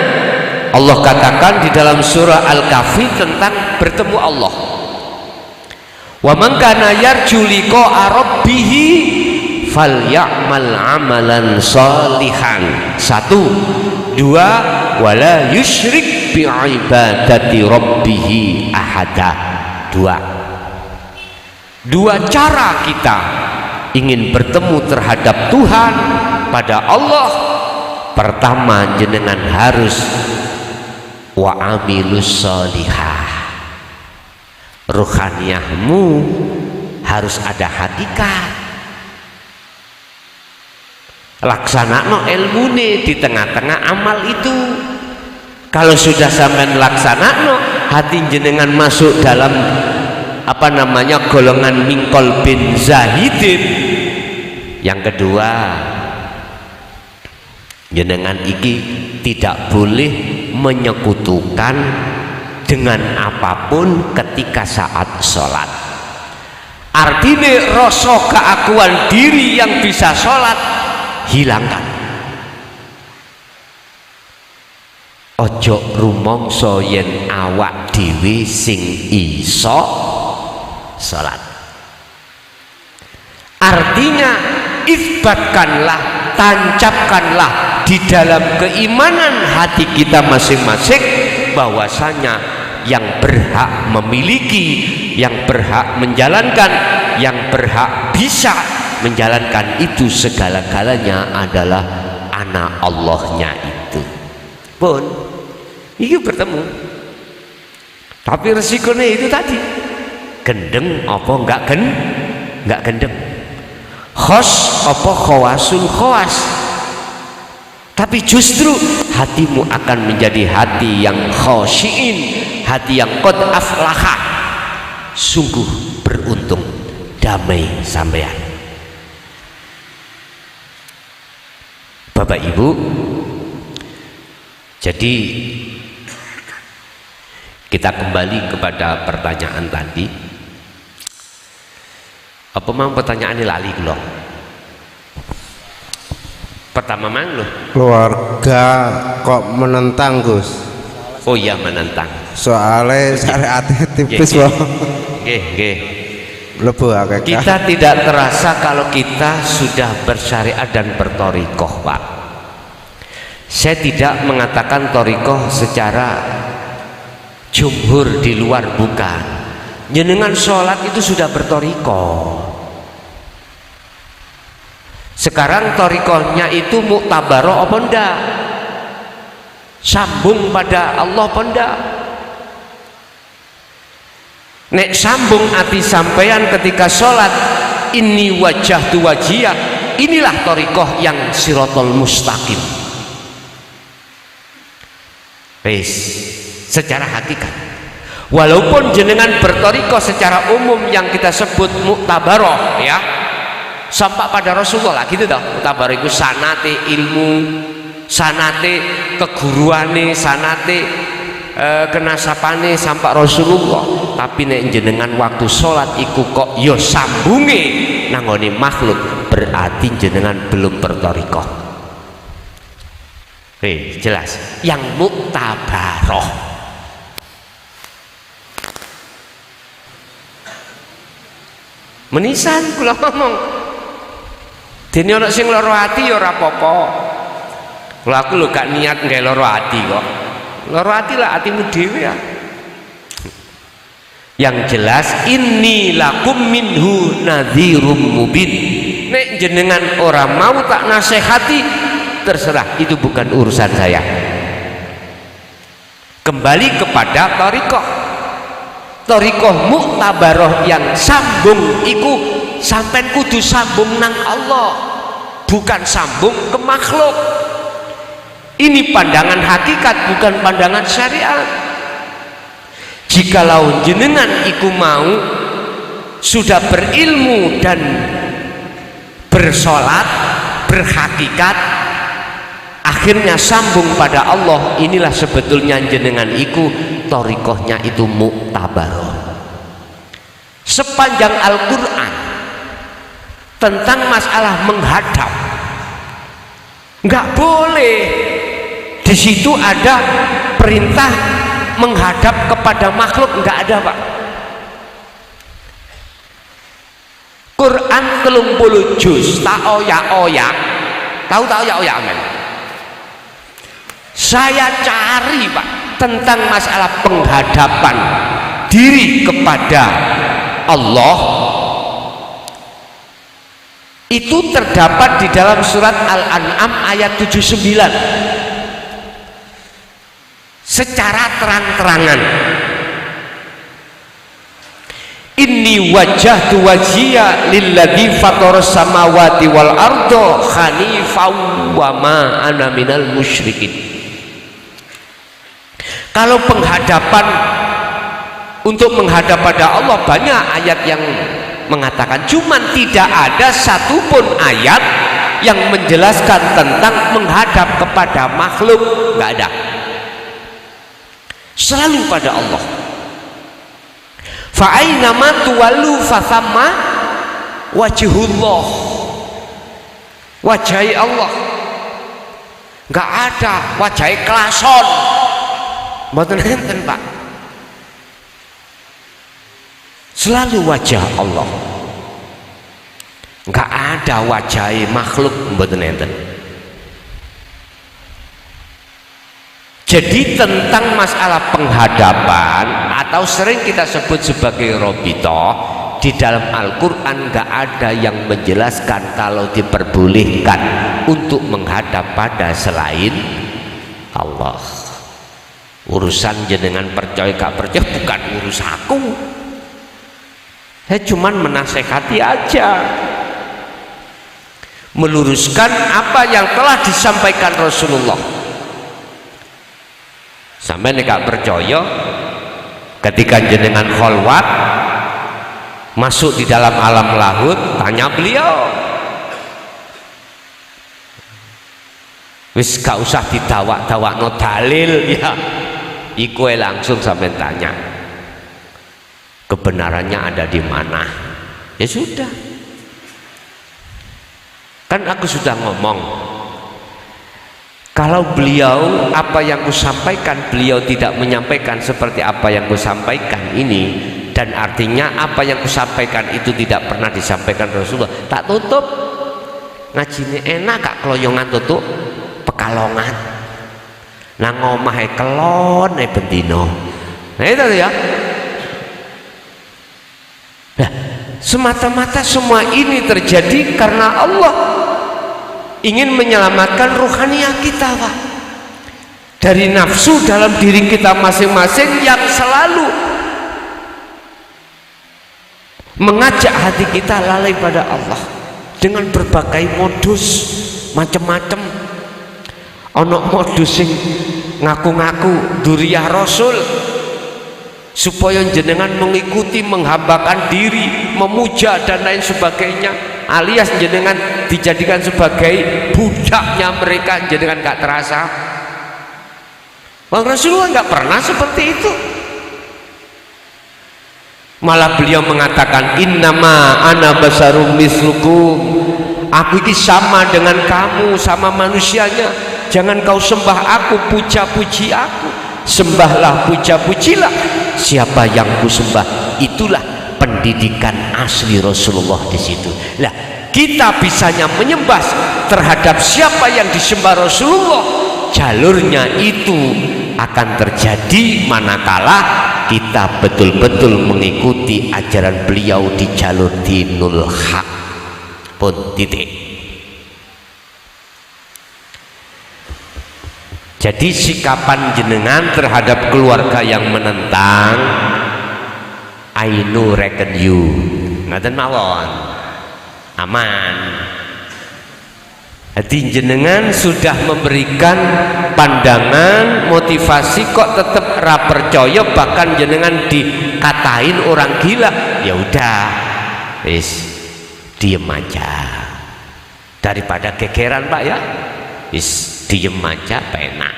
[SPEAKER 1] Allah katakan di dalam surah Al-Kahfi tentang bertemu Allah. Wa man kana yarju liqa'a rabbih falyamal amalan sholihan. 1, 2, wala yusyrik bi ibadati rabbih ahada. 2 cara kita ingin bertemu terhadap Tuhan pada Allah. Pertama, jenengan harus wa amilus sholihah, ruhaniyahmu harus ada hakikat. Laksanakan ilmune di tengah-tengah amal itu. Kalau sudah sampai laksanakan, hati jenengan masuk dalam golongan mingkol bin zahidin. Yang kedua, jenengan iki tidak boleh menyekutukan dengan apapun ketika saat sholat. Artinya rasa keakuan diri yang bisa sholat hilangkan. Ojo rumangsa yen awak dhewe sing iso sholat. Artinya isbatkanlah, tancapkanlah di dalam keimanan hati kita masing-masing bahwasanya yang berhak memiliki, yang berhak menjalankan, yang berhak bisa menjalankan itu segala-galanya adalah anak Allahnya itu. Pun itu bertemu, tapi resikonya itu tadi, gendeng apa enggak gendeng, khos apa khawasul khawas. Tapi justru hatimu akan menjadi hati yang khosyin, hati yang qad aflaha. Sungguh beruntung, damai sampean. Bapak Ibu, jadi kita kembali kepada pertanyaan tadi. Apa memang pertanyaannya lali kula? Pertama mang loh.
[SPEAKER 4] Keluarga kok menentang Gus?
[SPEAKER 1] Oh iya, menentang.
[SPEAKER 4] Soalnya syariatnya tipis loh.
[SPEAKER 1] Nggih.
[SPEAKER 4] Lebu akeh.
[SPEAKER 1] Kita tidak terasa kalau kita sudah bersyariat dan bertorikoh, Pak. Saya tidak mengatakan torikoh secara jumhur di luar, bukan. Jenengan sholat itu sudah bertorikoh. Sekarang torikohnya itu muktabaroh apa enggak? Sambung pada Allah apa enggak? Nek sambung hati sampeyan ketika sholat, ini wajah tu wajiyah, inilah torikoh yang sirotol mustaqim. Secara hakikat, walaupun jenengan bertorikoh secara umum yang kita sebut muktabaroh, ya, sampai pada Rasulullah gitu toh. Muktabaroh itu sanate ilmu, sanate keguruane, sanate kenasapane sampai Rasulullah. Tapi nek jenengan waktu sholat iku kok yo sambunge nanggone makhluk, berarti jenengan belum bertorikoh. Jelas yang muktabaroh. Menisan kula ngomong, dene ana sing lara ati ya ora apa-apa. Kalau aku lho gak niat nggawe lara ati kok. Lara ati lah atimu dhewe ya. Yang jelas inni lakum minhu nadhirum mubin. Nek jenengan ora mau tak nasihati, terserah, itu bukan urusan saya. Kembali kepada thariqah. Thariqah muktabaroh yang sambung iku sampean kudu sambung nang Allah, bukan sambung ke makhluk. Ini pandangan hakikat, bukan pandangan syariat. Jikalau jenengan iku mau sudah berilmu dan bersolat, berhakikat, akhirnya sambung pada Allah, inilah sebetulnya jenengan iku thariqahnya itu muktabaroh. Sepanjang Al-Quran tentang masalah menghadap, nggak boleh di situ ada perintah menghadap kepada makhluk, nggak ada, Pak. Quran 30 juz tak oyak-oyak. Tahu tak oyak-oyak, men? Saya cari, Pak, tentang masalah penghadapan diri kepada Allah. Itu terdapat di dalam surat Al-An'am ayat 79 secara terang-terangan. Inni wajjahtu wajhiya lilladzi fataras samawati wal arda hanifan wa ma ana minal musyrikin. Kalau penghadapan untuk menghadap pada Allah, banyak ayat yang mengatakan, cuman tidak ada satupun ayat yang menjelaskan tentang menghadap kepada makhluk, nggak ada. Selalu pada Allah. Fa'ainama tuwallu fathamma wajhullah, wajai Allah. Nggak ada wajai klason, mboten enten, Pak. Selalu wajah Allah, nggak ada wajai makhluk, mboten enten. Jadi tentang masalah penghadapan atau sering kita sebut sebagai robitoh, di dalam Al-Quran nggak ada yang menjelaskan kalau diperbolehkan untuk menghadap pada selain Allah. Urusan jenengan percaya gak percaya bukan urus aku. Saya cuman menasehati aja, meluruskan apa yang telah disampaikan Rasulullah. Sampai nek gak percaya, ketika jenengan kholwat masuk di dalam alam lahut, tanya beliau. Wis gak usah didawak-dawakno dalil, ya iku langsung sampai tanya kebenarannya ada di mana. Ya sudah, kan aku sudah ngomong, kalau beliau apa yang kusampaikan beliau tidak menyampaikan seperti apa yang kusampaikan ini, dan artinya apa yang kusampaikan itu tidak pernah disampaikan Rasulullah, tak tutup. Ngajine enak gak keloyongan tutup Pekalongan, nang omahe kelon bendino. Nah itu ya. Nah, semata-mata semua ini terjadi karena Allah ingin menyelamatkan ruhaniyah kita, Pak, dari nafsu dalam diri kita masing-masing yang selalu mengajak hati kita lalai pada Allah dengan berbagai modus macam-macam. Ono modus sing ngaku-ngaku duriyah Rasul supaya jenengan mengikuti, menghambakan diri, memuja dan lain sebagainya, alias jenengan dijadikan sebagai budaknya mereka, jenengan gak terasa. Bang Rasulullah nggak pernah seperti itu. Malah beliau mengatakan, innama ana basarum mislukum, aku ini sama dengan kamu, sama manusianya. Jangan kau sembah aku, puja-puji aku. Sembahlah, puja-pujilah siapa yang ku sembah. Itulah pendidikan asli Rasulullah di situ. Lah, kita bisanya menyembah terhadap siapa yang disembah Rasulullah, jalurnya itu akan terjadi manakala kita betul-betul mengikuti ajaran beliau di jalur dinul haq. Pun titik. Jadi sikapan jenengan terhadap keluarga yang menentang, I know reckon you, ngaten mawon, aman. Jadi jenengan sudah memberikan pandangan, motivasi, kok tetap ra percaya, bahkan jenengan dikatain orang gila, ya udah, wis diem aja. Daripada gegeran Pak ya, wis diem aja, penak.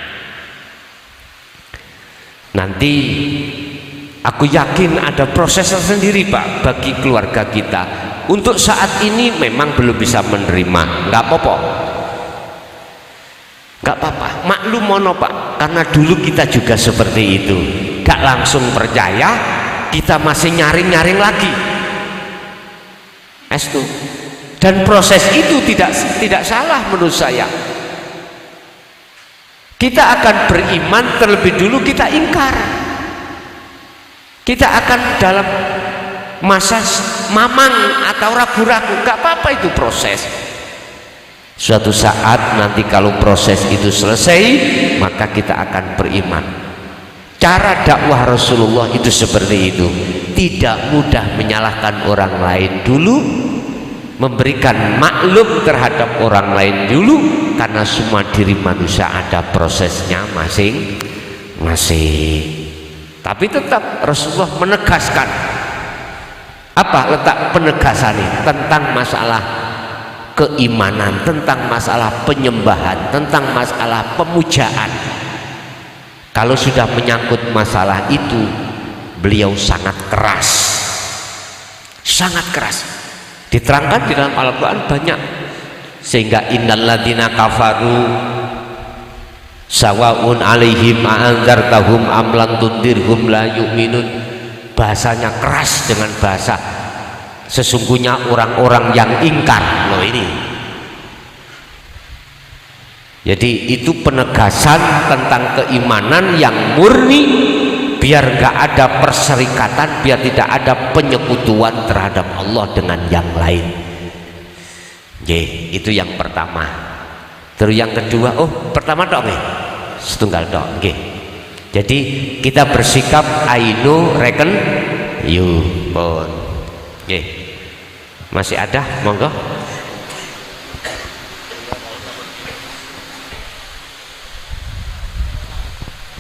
[SPEAKER 1] Nanti aku yakin ada proses tersendiri Pak bagi keluarga kita. Untuk saat ini memang belum bisa menerima, nggak apa-apa, nggak apa-apa, maklum mono Pak, karena dulu kita juga seperti itu, nggak langsung percaya, kita masih nyaring-nyaring lagi, estu. Dan proses itu tidak salah menurut saya. Kita akan beriman terlebih dulu, kita ingkar, kita akan dalam masa mamang atau ragu-ragu, nggak apa-apa, itu proses. Suatu saat nanti kalau proses itu selesai, maka kita akan beriman. Cara dakwah Rasulullah itu seperti itu, tidak mudah menyalahkan orang lain dulu, memberikan maklum terhadap orang lain dulu, karena semua diri manusia ada prosesnya masing-masing. Tapi tetap Rasulullah menegaskan, apa letak penegasannya tentang masalah keimanan, tentang masalah penyembahan, tentang masalah pemujaan. Kalau sudah menyangkut masalah itu, beliau sangat keras, sangat keras. Diterangkan di dalam Al-Quran banyak, sehingga innal ladzina kafaru sawaun alaihim a'anzartahum am lam tundirhum la yu'minun. Bahasanya keras dengan bahasa sesungguhnya orang-orang yang ingkar loh ini. Jadi itu penegasan tentang keimanan yang murni, biar gak ada perserikatan, biar tidak ada penyekutuan terhadap Allah dengan yang lain. Itu yang pertama. Terus yang kedua, pertama dok nih, setunggal dok. Jadi kita bersikap I know reckon you. Masih ada, monggo.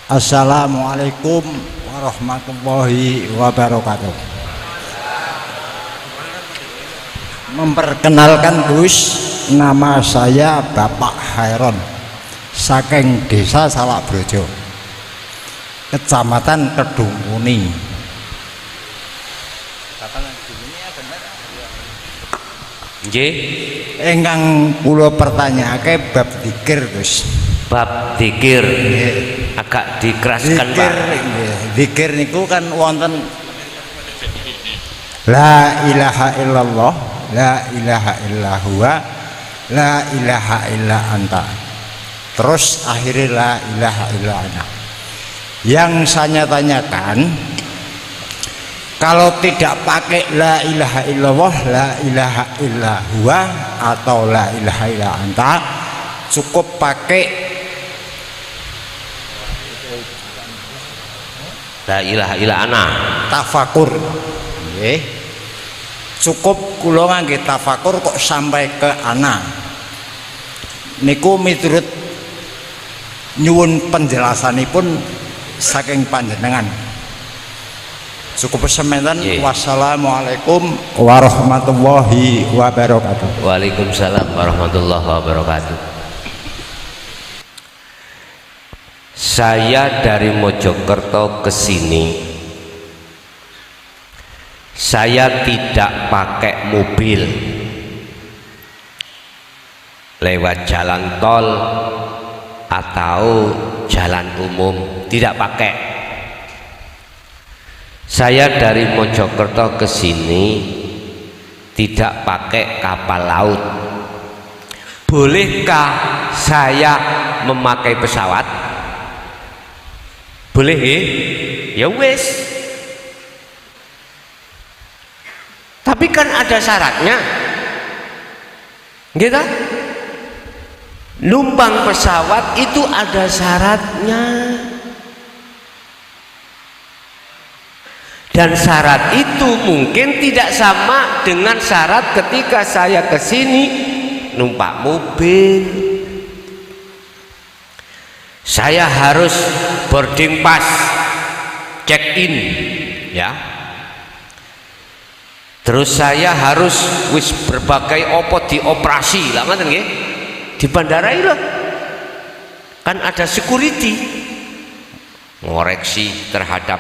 [SPEAKER 5] Assalamualaikum warahmatullahi wabarakatuh. Memperkenalkan Gus, nama saya Bapak Khairon, saking Desa Salakbrojo, Kecamatan Kedungmuni. Ingkang kula pertanyake bab dzikir Gus.
[SPEAKER 1] Bab dzikir agak dikeraskan Pak.
[SPEAKER 5] Dzikir niku kan wonten la ilaha illallah, la ilaha illahuwa, la ilaha illa anta. Terus akhirnya la ilaha illa ana. Yang saya tanyakan, kalau tidak pakai la ilaha illallah, la ilaha illa huwa atau la ilaha illa anta, cukup pakai
[SPEAKER 1] la ilaha illa ana,
[SPEAKER 5] tafakur. Cukup kula ngangge tafakur kok sampai ke ana. Niku miturut nyuwun penjelasanipun saking panjenengan. Cukup semanten. Wassalamualaikum warahmatullahi wabarakatuh.
[SPEAKER 1] Waalaikumsalam warahmatullahi wabarakatuh. Saya dari Mojokerto ke sini, saya tidak pakai mobil, lewat jalan tol atau jalan umum, tidak pakai. Saya dari Mojokerto ke sini tidak pakai kapal laut. Bolehkah saya memakai pesawat? Boleh ya wes. Tapi kan ada syaratnya, gitu. numpang pesawat itu ada syaratnya, dan syarat itu mungkin tidak sama dengan syarat ketika saya ke sini numpak mobil. Saya harus boarding pass, check in, ya. Terus saya harus wis berbagai opo dioperasi lah, ngoten nggih. Di bandara itu kan ada security ngoreksi terhadap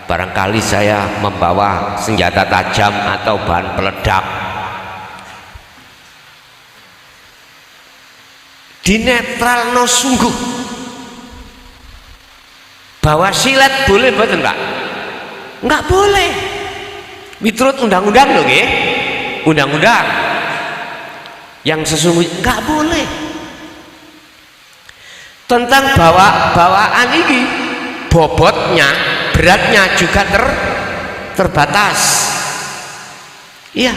[SPEAKER 1] barangkali saya membawa senjata tajam atau bahan peledak. Dinetral no sungguh. Bawa silet boleh betul enggak? Enggak boleh. Miturut undang-undang loh nggih. Undang-undang. Yang sesungguhnya enggak boleh. Tentang bawaan ini, bobotnya, beratnya juga terbatas. Iya.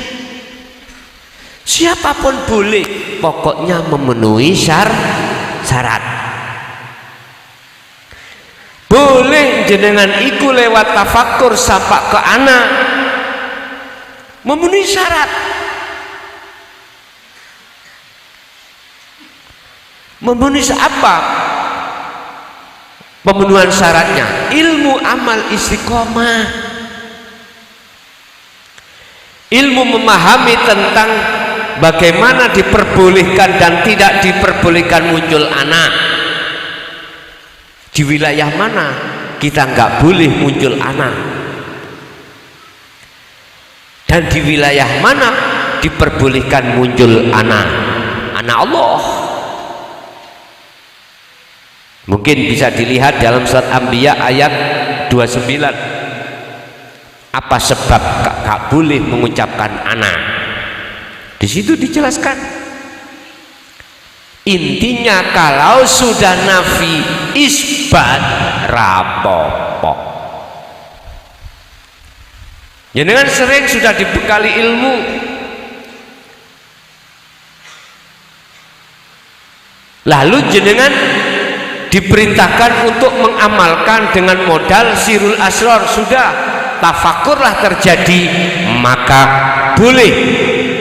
[SPEAKER 1] Siapapun boleh, pokoknya memenuhi syarat. Boleh jenengan iku lewat tafakur sampai ke anak, memenuhi syarat. Memenuhi apa? Pemenuhan syaratnya ilmu, amal, istiqomah, ilmu memahami tentang bagaimana diperbolehkan dan tidak diperbolehkan muncul anak, di wilayah mana kita nggak boleh muncul anak, dan di wilayah mana diperbolehkan muncul anak Allah. Mungkin bisa dilihat dalam surat Anbiya ayat 29, apa sebab gak boleh mengucapkan anak. Di situ dijelaskan intinya kalau sudah nafi isbat rapopo. Jenengan sering sudah dibekali ilmu, lalu jenengan diperintahkan untuk mengamalkan dengan modal sirul asror, sudah tafakurlah terjadi, maka boleh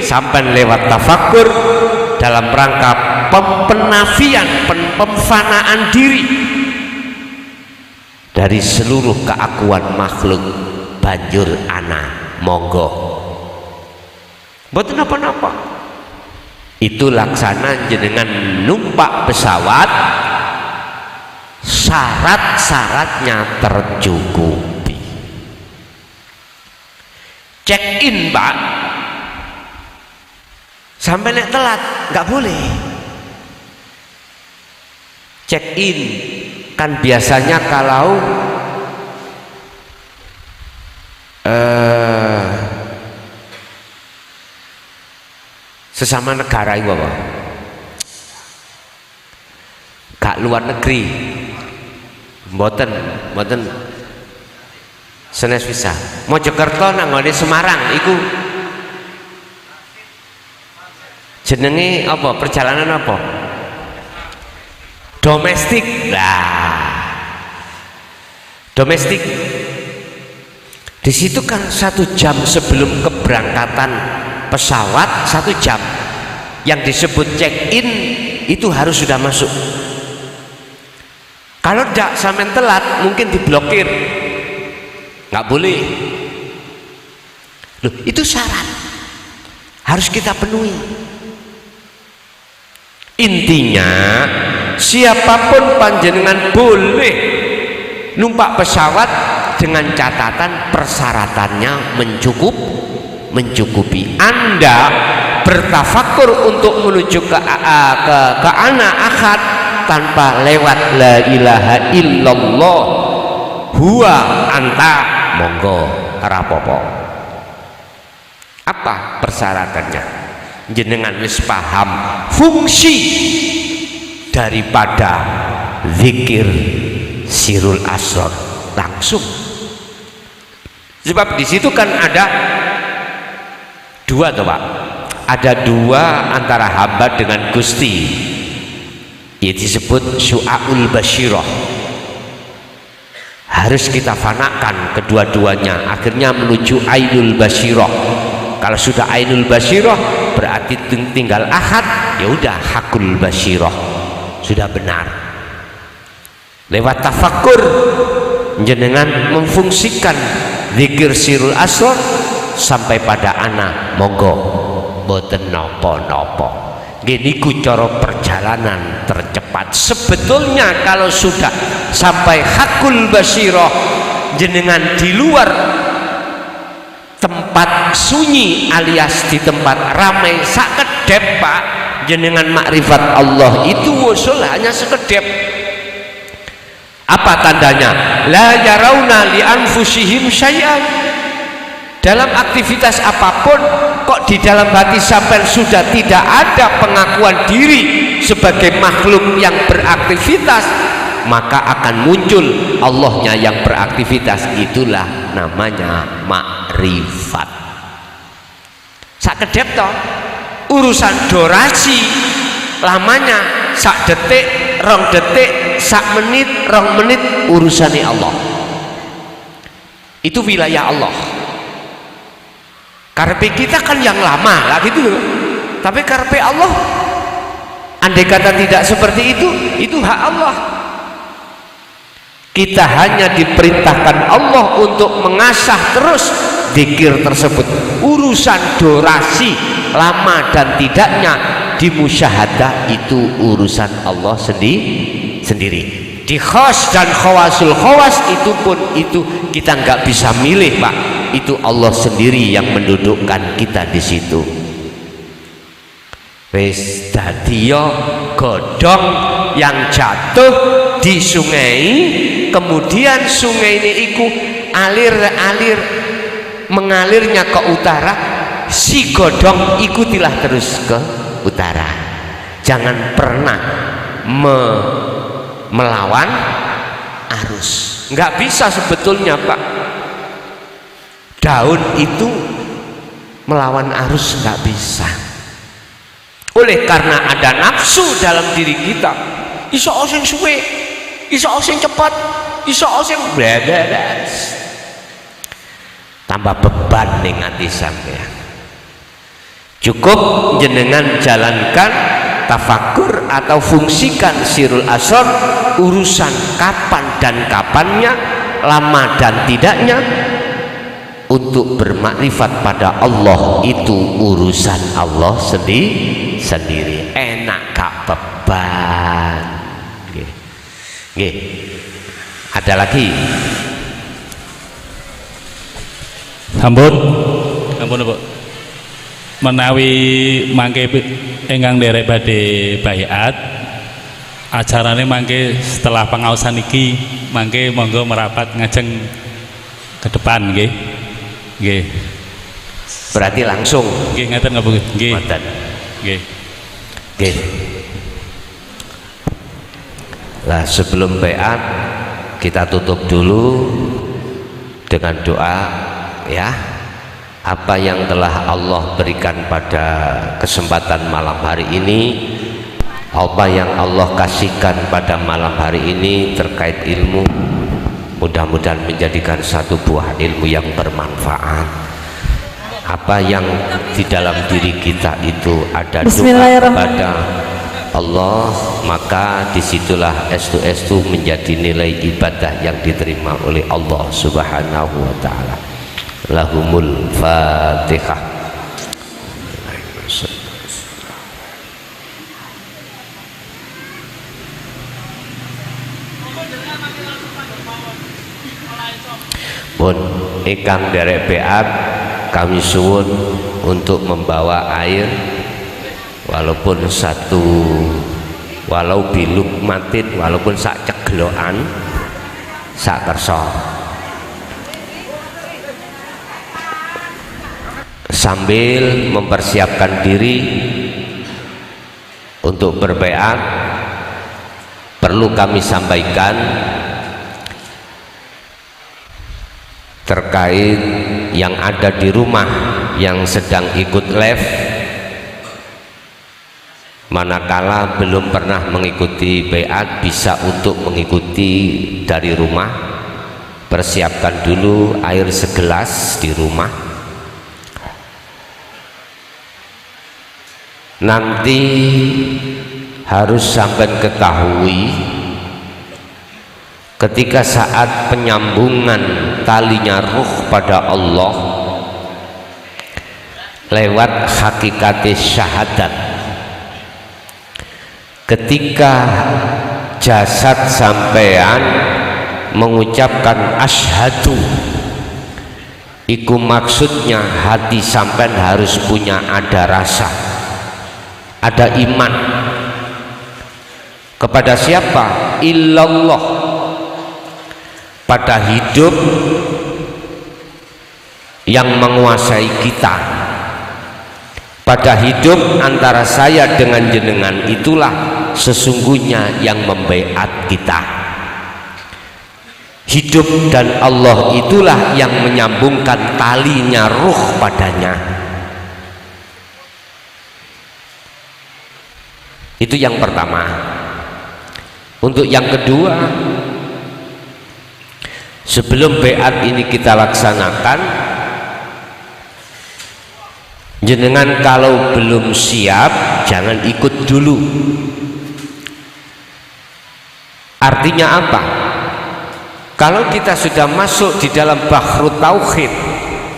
[SPEAKER 1] sampai lewat tafakur dalam rangka penafian, pemfanaan diri dari seluruh keakuan makhluk. Banjur anak monggo mboten napa-napa. Itu laksana jenengan numpak pesawat, syarat-syaratnya tercukupi. Check in Pak, sampai nek telat nggak boleh. Check in kan biasanya kalau sesama negara itu apa? Gak luar negeri, mboten senes bisa. Mojokerto nanggone Semarang iku jenenge apa? Perjalanan apa? Domestik lah. Domestik. Di situ kan 1 jam sebelum keberangkatan pesawat, 1 jam yang disebut check in itu harus sudah masuk. Kalau tidak sampai telat mungkin diblokir, nggak boleh. Loh, itu syarat harus kita penuhi. Intinya siapapun panjenengan boleh numpak pesawat dengan catatan persyaratannya mencukupi. Anda bertafakur untuk menuju ke anak akad tanpa lewat la ilaha illallah huwa anta, monggo rapopo. Apa persyaratannya? Jenengan wis paham fungsi daripada zikir sirul asrar langsung. Sebab di situ kan ada 2 tuh Pak, ada 2 antara hamba dengan Gusti. ya disebut syu'aul basyirah. Harus kita fanakan kedua-duanya, akhirnya menuju ainul basyirah. Kalau sudah ainul basyirah berarti tinggal ahad, ya udah hakul basyirah, sudah benar. Lewat tafakkur jenengan memfungsikan zikir sirul asrar sampai pada ana monggo boten nopo-nopo. Gini ku cara perjalanan tercepat. Sebetulnya kalau sudah sampai hakul basyirah, jenengan di luar tempat sunyi alias di tempat ramai sakedep Pak, jenengan makrifat Allah itu wusul hanya sekedep. Apa tandanya? La yarawna li anfusihim syai'an. Dalam aktivitas apapun kok di dalam hati sampai sudah tidak ada pengakuan diri sebagai makhluk yang beraktivitas, maka akan muncul Allahnya yang beraktivitas. Itulah namanya makrifat. Sakedep toh urusan durasi lamanya sak detik, rong detik, sak menit, rong menit, urusannya Allah. Itu wilayah Allah. Karpe kita kan yang lama lah gitu loh. Tapi karpe Allah, andai kata tidak seperti itu hak Allah. Kita hanya diperintahkan Allah untuk mengasah terus zikir tersebut. Urusan durasi lama dan tidaknya di musyahadah itu urusan Allah sendiri. Di khas dan khawasul khawas itu pun itu kita nggak bisa milih Pak. Itu Allah sendiri yang mendudukkan kita di situ. Wis dadi godhong yang jatuh di sungai, kemudian sungai ini iku alir mengalirnya ke utara, si godhong ikutilah terus ke utara. Jangan pernah melawan arus. Nggak bisa sebetulnya Pak. Daun itu melawan arus nggak bisa. Oleh karena ada nafsu dalam diri kita, iso oseng suwe, iso oseng cepat, iso oseng bledes, tambah beban ning ati sampean. Cukup jenengan jalankan tafakur atau fungsikan sirul asrar, urusan kapan dan kapannya, lama dan tidaknya. Untuk bermakrifat pada Allah itu urusan Allah sendiri. Enak gak beban. Nggih. Ada lagi?
[SPEAKER 6] Ampun Bu. Menawi mangke ingkang nderek badhe baiat, acarane mangke setelah pengaosan iki mangke monggo merapat ngajeng ke depan nggih. Nggih.
[SPEAKER 1] Berarti langsung.
[SPEAKER 6] Nggih ngaten nggih Bu. Nggih. Nggih.
[SPEAKER 1] Nggih. Lah sebelum baiat kita tutup dulu dengan doa ya. Apa yang telah Allah berikan pada kesempatan malam hari ini, apa yang Allah kasihkan pada malam hari ini terkait ilmu, mudah-mudahan menjadikan satu buah ilmu yang bermanfaat. Apa yang di dalam diri kita itu ada doa kepada Allah, maka disitulah estu menjadi nilai ibadah yang diterima oleh Allah Subhanahu wa ta'ala. Lahumul Fatihah. Pun ingkang derek beat kami suwun untuk membawa air walaupun walau biluk matin, walaupun sak ceglokan, sak kersa, sambil mempersiapkan diri untuk berbaiat. Perlu kami sampaikan terkait yang ada di rumah yang sedang ikut live, manakala belum pernah mengikuti baiat bisa untuk mengikuti dari rumah. Persiapkan dulu air segelas di rumah, nanti harus sampai ketahui ketika saat penyambungan talinya ruh pada Allah lewat hakikat syahadat, ketika jasad sampean mengucapkan asyhadu, iku maksudnya hati sampean harus punya ada rasa, ada iman kepada siapa? Illallah, pada hidup yang menguasai kita, pada hidup antara saya dengan jenengan, itulah sesungguhnya yang membaiat kita. Hidup dan Allah itulah yang menyambungkan talinya ruh padanya. Itu yang pertama. Untuk yang kedua, sebelum baiat ini kita laksanakan, jenengan kalau belum siap jangan ikut dulu. Artinya apa? Kalau kita sudah masuk di dalam Bahrut Tauhid,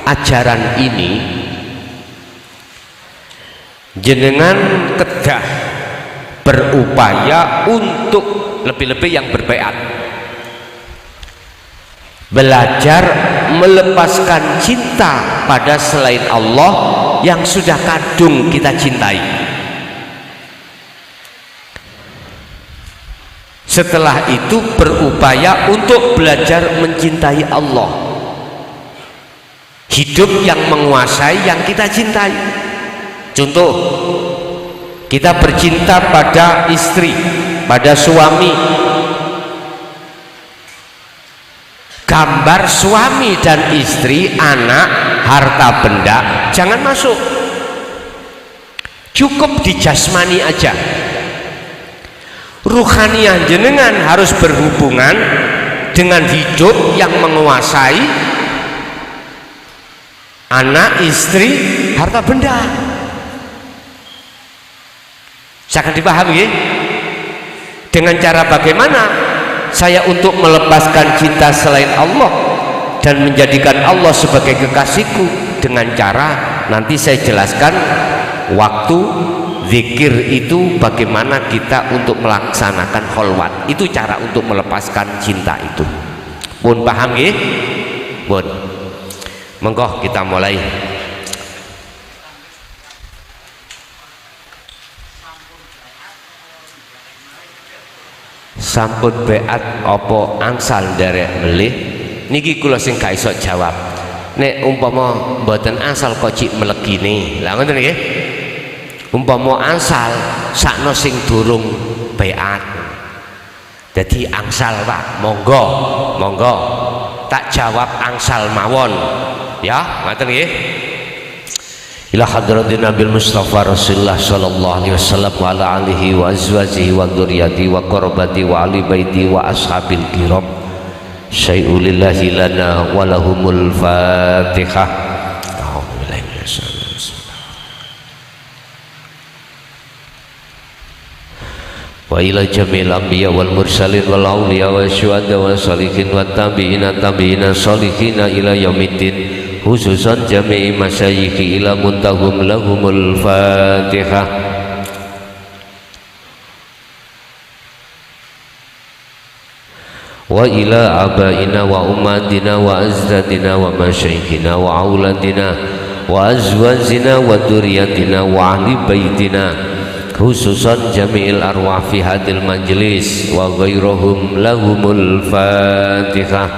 [SPEAKER 1] ajaran ini, jenengan kedah berupaya untuk lebih-lebih yang berbaiat, belajar melepaskan cinta pada selain Allah yang sudah kadung kita cintai. Setelah itu berupaya untuk belajar mencintai Allah, hidup yang menguasai yang kita cintai. Contoh, kita bercinta pada istri, pada suami, gambar suami dan istri, anak, harta benda jangan masuk, cukup di jasmani aja. Ruhaniyah jenengan harus berhubungan dengan hidup yang menguasai anak, istri, harta benda. Sangat dipahami ya? Dengan cara bagaimana saya untuk melepaskan cinta selain Allah dan menjadikan Allah sebagai kekasihku, dengan cara nanti saya jelaskan waktu zikir itu bagaimana kita untuk melaksanakan kholwat, itu cara untuk melepaskan cinta itu. Pun paham ya? Pun monggo kita mulai. Sampun beat opo angsal derek melih niki kula sing gak iso jawab. Nek umpama mboten angsal kok cik melegine, lah ngoten nggih. Umpama angsal sakno sing durung beat, jadi angsal Pak, monggo monggo tak jawab angsal mawon ya, ngoten nggih. Ila hadratin Nabil Mustafa Rasulullah sallallahu alaihi wasallam wa ala alihi wa azwajihi wa dzurriyyati wa qarbati wa ali baiti wa ashabil kiram. Syai'ulillahi lana wa lahumul Fatihah. Wa ila jamil anbiya wal mursalin wal awliya wa syuhada wa salihin wa tabi'ina tabi'ina salihina ila yaumiddin, khususan jami'i masyayikhi ila muntahum lahumul Fatihah. Wa ila abaina wa ummatina wa azdadina wa masyayikhina wa auladina wa azwajina wa dzurriyyatina wa ahli baitina, khususan jami'il arwah fi hadil majlis wa ghairuhum lahumul Fatihah.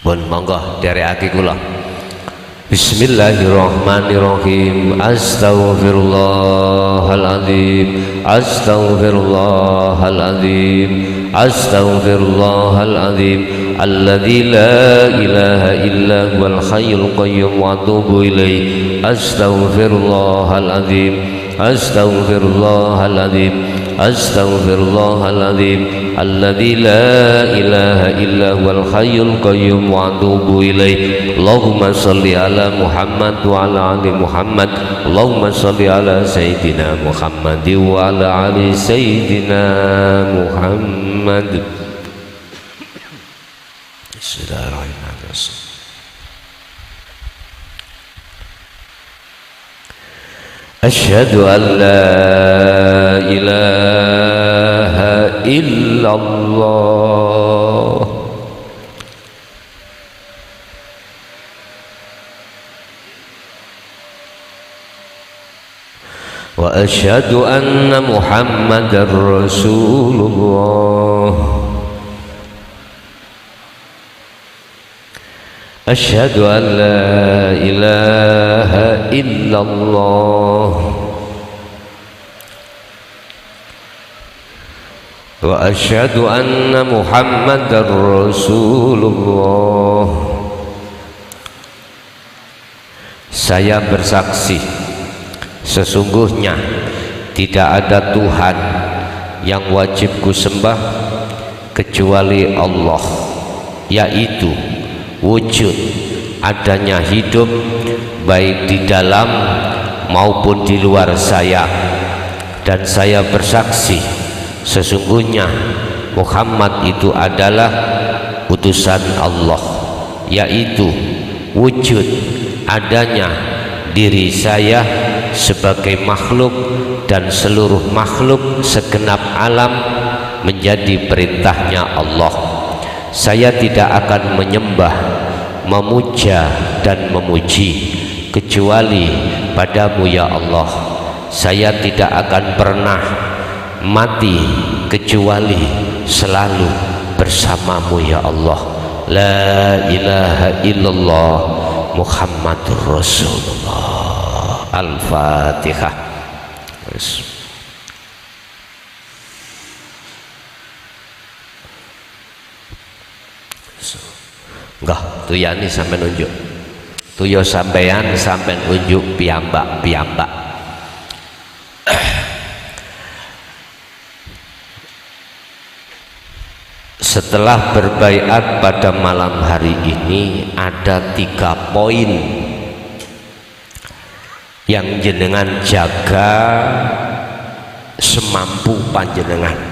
[SPEAKER 1] Bon monggo derekake kula. Bismillahirrahmanirrahim. Astaghfirullahaladzim, astaghfirullahaladzim, astaghfirullahal azim alladzi la ilaha illa huwal hayyul qayyum wa atubu ilaih astaghfirullahal azim astaghfirullahal azim astaghfirullahal azim alladzi la ilaha illa huwal hayyul qayyum wa atubu ilaih Allahumma shalli ala Muhammad wa ala ali Muhammad Allahumma shalli ala sayyidina Muhammad wa ala ali sayyidina Muhammad. Bismillahirrahmanirrahim. Asyhadu an la ilaha illallah wa asyhadu anna Muhammadar Rasulullah. Asyhadu an la ilaha illallah wa asyhadu anna Muhammadar Rasulullah. Saya bersaksi sesungguhnya tidak ada Tuhan yang wajib kusembah kecuali Allah, yaitu wujud adanya hidup baik di dalam maupun di luar saya, dan saya bersaksi sesungguhnya Muhammad itu adalah utusan Allah, yaitu wujud adanya diri saya sebagai makhluk dan seluruh makhluk segenap alam menjadi perintahnya Allah. Saya tidak akan menyembah, memuja dan memuji kecuali padamu ya Allah. Saya tidak akan pernah mati kecuali selalu bersamamu ya Allah. La ilaha illallah Muhammadur Rasulullah. Al-Fatihah. Enggak, tuyani sampai nunjuk. Tuyo sampean sampai nunjuk piyambak. Setelah berbaiat pada malam hari ini ada 3 poin yang jenengan jaga semampu panjenengan.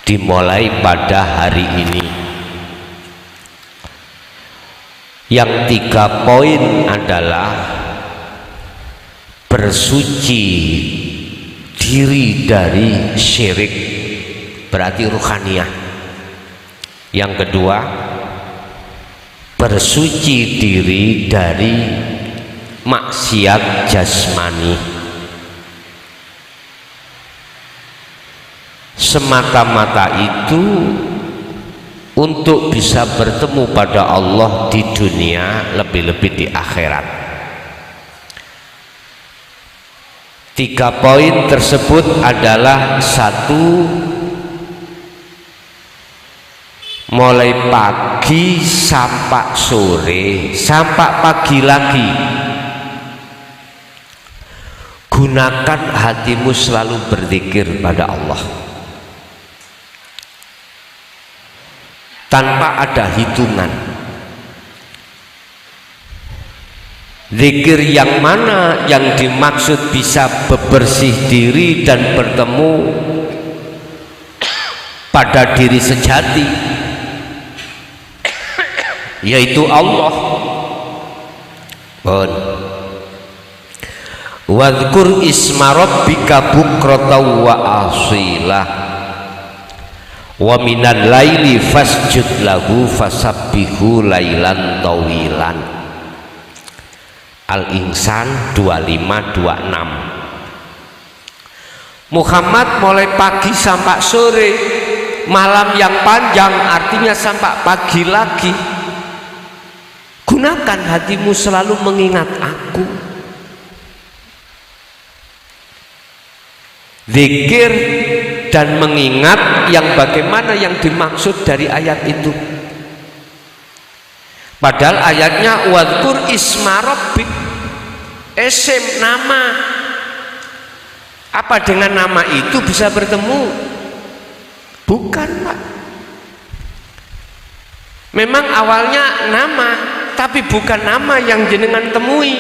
[SPEAKER 1] Dimulai pada hari ini. Yang 3 poin adalah bersuci diri dari syirik, berarti ruhaniyah. Yang kedua, bersuci diri dari maksiat jasmani. Semata-mata itu untuk bisa bertemu pada Allah di dunia, lebih-lebih di akhirat. 3 poin tersebut adalah: 1, mulai pagi sampai sore sampai pagi lagi, gunakan hatimu selalu berzikir pada Allah tanpa ada hitungan. Zikir yang mana yang dimaksud bisa bebersih diri dan bertemu pada diri sejati, yaitu Allah. Wadhkur isma rabbika bukratan wa asilah wa minal laili fasjud lahu fasabbihu lailan tawilan. Al-Insan 25-26. Muhammad mulai pagi sampai sore, malam yang panjang artinya sampai pagi lagi. Gunakan hatimu selalu mengingat aku. Zikir dan mengingat yang bagaimana yang dimaksud dari ayat itu. Padahal ayatnya wadkur isma rabbik, isim nama. Apa dengan nama itu bisa bertemu? Bukan, Pak. Memang awalnya nama, tapi bukan nama yang jenengan temui.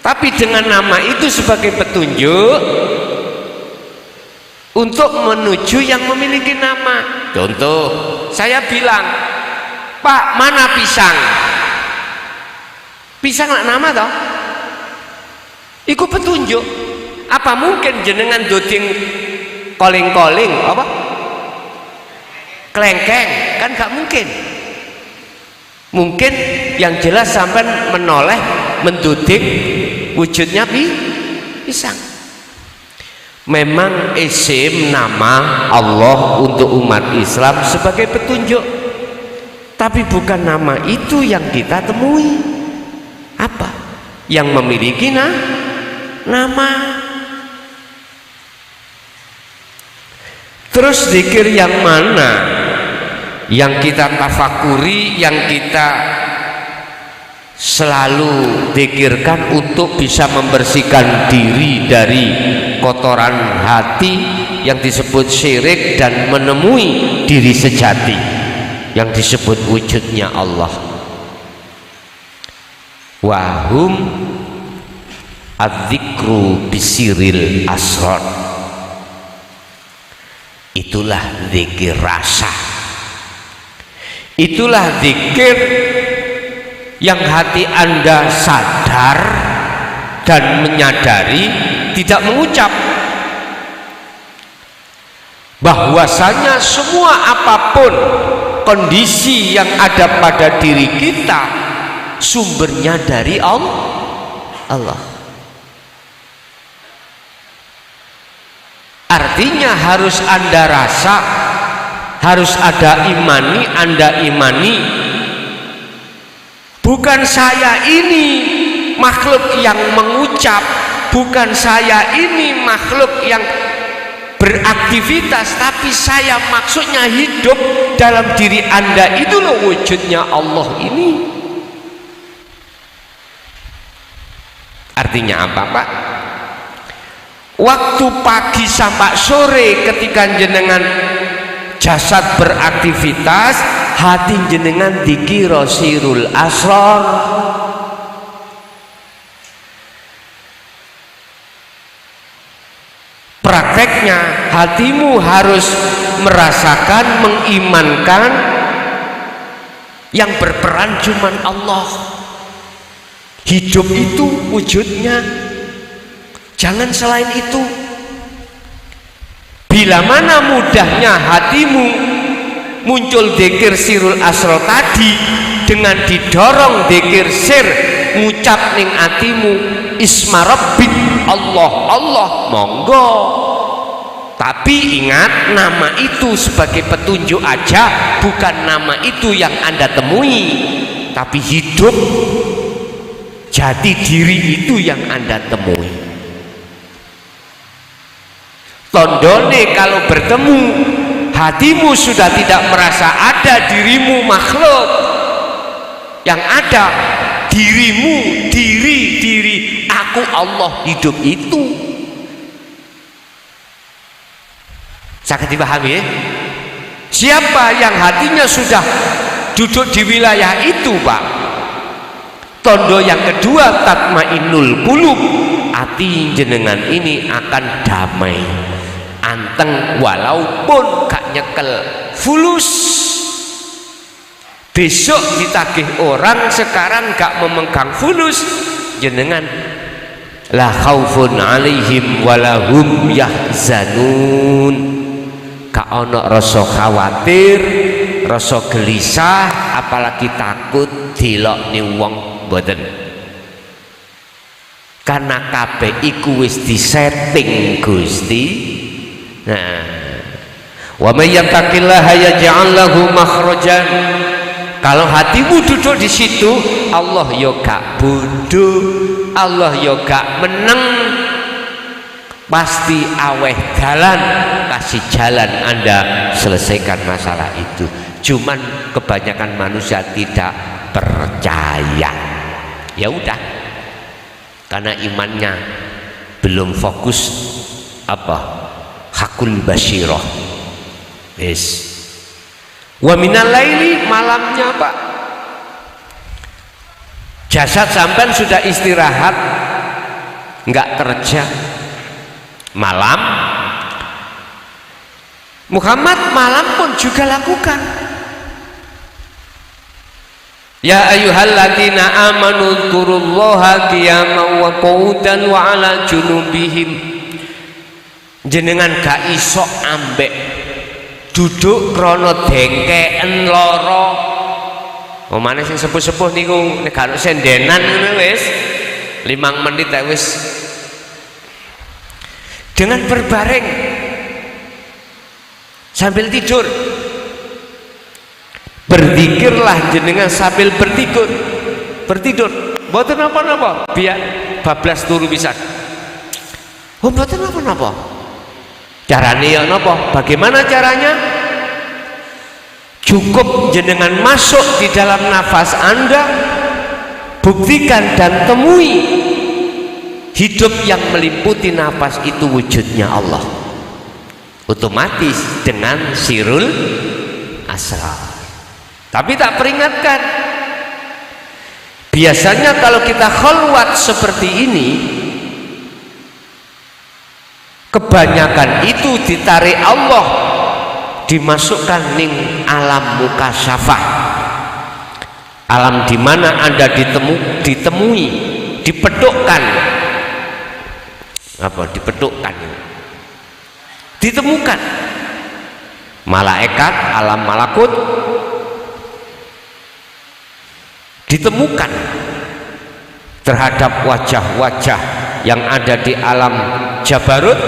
[SPEAKER 1] Tapi dengan nama itu sebagai petunjuk untuk menuju yang memiliki nama. Contoh, saya bilang, Pak, mana pisang? Pisang lah nama toh? Iku petunjuk. Apa mungkin jenengan doding koling-koling apa? Klengkeng, kan gak mungkin. Mungkin yang jelas sampai menoleh mendoding wujudnya pisang. Memang isim nama Allah untuk umat Islam sebagai petunjuk, tapi bukan nama itu yang kita temui. Apa? Yang memiliki nama. Terus zikir yang mana yang kita tafakuri, yang kita selalu zikirkan untuk bisa membersihkan diri dari kotoran hati yang disebut syirik dan menemui diri sejati yang disebut wujudnya Allah. Wahum adzikru bisiril asrar, itulah zikir rasa, itulah zikir yang hati Anda sadar dan menyadari, tidak mengucap, bahwasanya semua apapun kondisi yang ada pada diri kita sumbernya dari Allah. Artinya harus Anda rasa, harus Anda imani, bukan saya ini makhluk yang mengucap, bukan saya ini makhluk yang beraktivitas, tapi saya maksudnya hidup dalam diri Anda. Itu loh wujudnya Allah ini. Artinya apa, Pak? Waktu pagi sampai sore ketika jenengan jasad beraktivitas, hati jenengan dikira sirul asrar. Prakteknya hatimu harus merasakan, mengimankan yang berperan cuman Allah. Hidup itu wujudnya, jangan selain itu. Bila mana mudahnya hatimu muncul dzikir sirul asrar tadi, dengan didorong dzikir sir, ngucap ning atimu isma rabbik, Allah, monggo. Tapi ingat, nama itu sebagai petunjuk aja, bukan nama itu yang Anda temui. Tapi hidup jati diri itu yang Anda temui. Tondone kalau bertemu, hatimu sudah tidak merasa ada dirimu makhluk, yang ada dirimu, diri aku Allah, hidup itu. Sangat dipahami ya? Siapa yang hatinya sudah duduk di wilayah itu, Pak? Tondo yang kedua, tatmainnul qulub, hati jenengan ini akan damai, anteng, walaupun gak nyekel fulus. Besok ditagih orang, sekarang gak memegang fulus, jenengan la khaufun alaihim walahum yahzanun, gak ono rasa khawatir, rasa gelisah, apalagi takut dilok ni wong, boten. Karena kabeh iku wis disetting Gusti. Nah, wa may yattaqillaha yaj'al lahu makhrajan. Kalau hatimu duduk di situ, Allah yo gak bodoh, Allah yo gak meneng. pasti aweh dalan, kasih jalan Anda selesaikan masalah itu. Cuman kebanyakan manusia tidak percaya. Ya udah, karena imannya belum fokus hakul basyirah. Yes. Wa minal laili, malamnya Pak, jasad sampean sudah istirahat, nggak kerja, malam Muhammad malam pun juga lakukan. Ya ayyuhalladzina amanu dzkurullaha qiyaman wa qu'udan wa 'ala junubihim. Jenengan gak iso ambek duduk krana dengkeken lara. Omane sing sepuh-sepuh niku nek gak sendenan ngono wis 5 menit wis. Dengan berbaring sambil tidur, berzikirlah jenengan sambil bertidur. Mboten napa-napa, biar bablas turu pisan. Oh, mboten napa-napa. Carane ya napa? Bagaimana caranya? Cukup jenengan masuk di dalam nafas Anda, buktikan dan temui hidup yang meliputi nafas itu wujudnya Allah. Otomatis dengan sirul asrar. Tapi tak peringatkan, biasanya kalau kita khalwat seperti ini, kebanyakan itu ditarik Allah, dimasukkan ning alam mukasyafah, alam di mana Anda ditemui, dipedukkan, ditemukan malaikat, alam malakut, ditemukan terhadap wajah-wajah yang ada di alam Jabarut.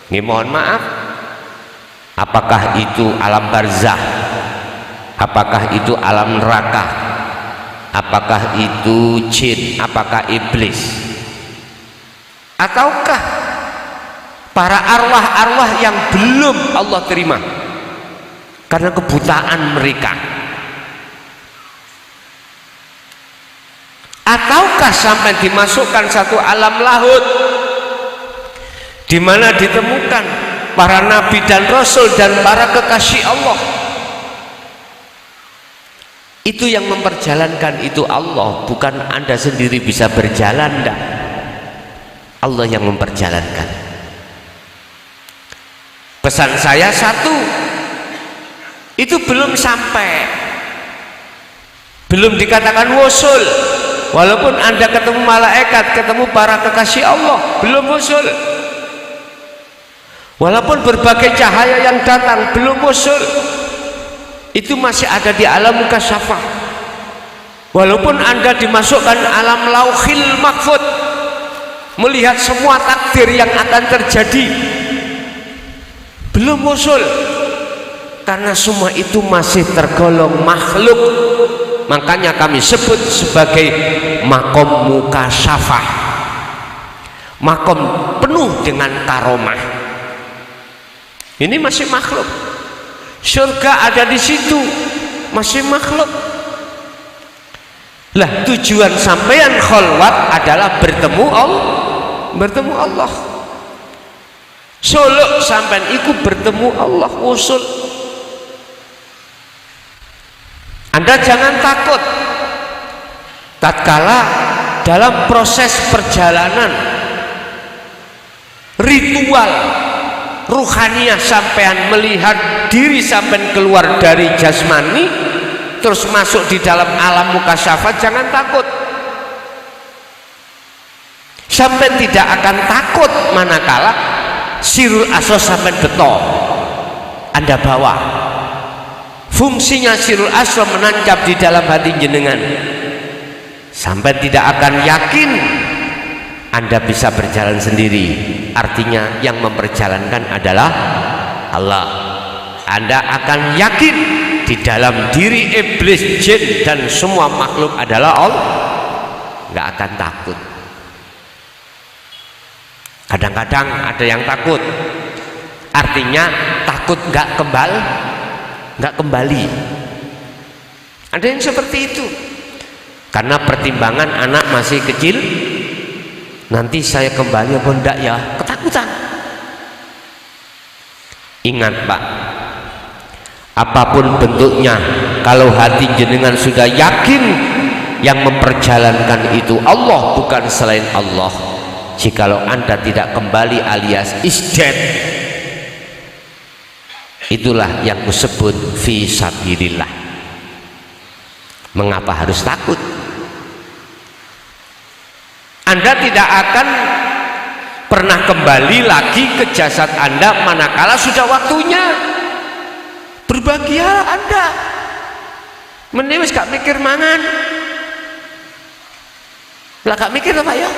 [SPEAKER 1] Ini mohon maaf, apakah itu alam barzah, apakah itu alam neraka, apakah itu jin, apakah iblis, ataukah para arwah-arwah yang belum Allah terima karena kebutaan mereka, ataukah sampai dimasukkan satu alam lahut di mana ditemukan para nabi dan rasul dan para kekasih Allah. Itu yang memperjalankan itu Allah, bukan Anda sendiri bisa berjalan. Enggak, Allah yang memperjalankan. Pesan saya satu, itu belum sampai, belum dikatakan wusul. Walaupun Anda ketemu malaikat, ketemu para kekasih Allah, belum wusul. Walaupun berbagai cahaya yang datang, belum wusul. Itu masih ada di alam mukasyafah. Walaupun Anda dimasukkan alam lauhil mahfud, melihat semua takdir yang akan terjadi, belum wusul. Karena semua itu masih tergolong makhluk. Makanya kami sebut sebagai makom mukasyafah, makom penuh dengan karomah. Ini masih makhluk. Surga ada di situ, masih makhluk. Lah tujuan sampean khalwat adalah bertemu Allah. Solo sampean iku bertemu Allah wusul. Anda jangan takut tatkala dalam proses perjalanan ritual ruhaniyah sampean melihat diri sampean keluar dari jasmani terus masuk di dalam alam mukasyafat. Jangan takut, sampean tidak akan takut manakala sirul asrar sampean beto Anda bawa. Fungsinya sirul asrar menancap di dalam hati jenengan, sampai tidak akan yakin Anda bisa berjalan sendiri. Artinya yang memperjalankan adalah Allah. Anda akan yakin di dalam diri iblis, jin dan semua makhluk adalah Allah. Nggak akan takut. Kadang-kadang ada yang takut, artinya takut nggak kembali. Ada yang seperti itu karena pertimbangan anak masih kecil, nanti saya kembali apa enggak ya, ketakutan. Ingat Pak, apapun bentuknya, kalau hati jenengan sudah yakin yang memperjalankan itu Allah bukan selain Allah, jikalau Anda tidak kembali alias is dead, itulah yang disebut fi sabilillah. Mengapa harus takut? Anda tidak akan pernah kembali lagi ke jasad Anda manakala sudah waktunya. Berbahagia Anda, mending wis gak mikir mangan lah, gak mikir apa ya,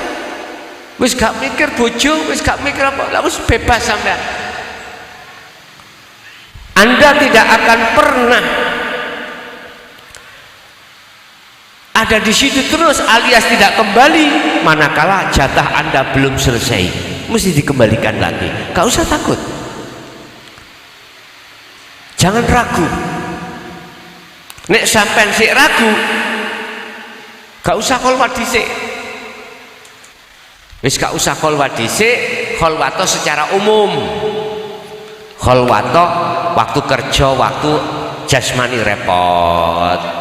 [SPEAKER 1] wis gak mikir bojo, wis gak mikir apa lah, wis bebas sampean. Anda tidak akan pernah ada di situ terus alias tidak kembali manakala jatah Anda belum selesai, mesti dikembalikan lagi. Gak usah takut, jangan ragu. Nek sampean sik ragu, gak usah kholwat dhisik. Wis gak usah kholwat dhisik, kholwato secara umum. Kholwato waktu kerja, waktu jasmani repot.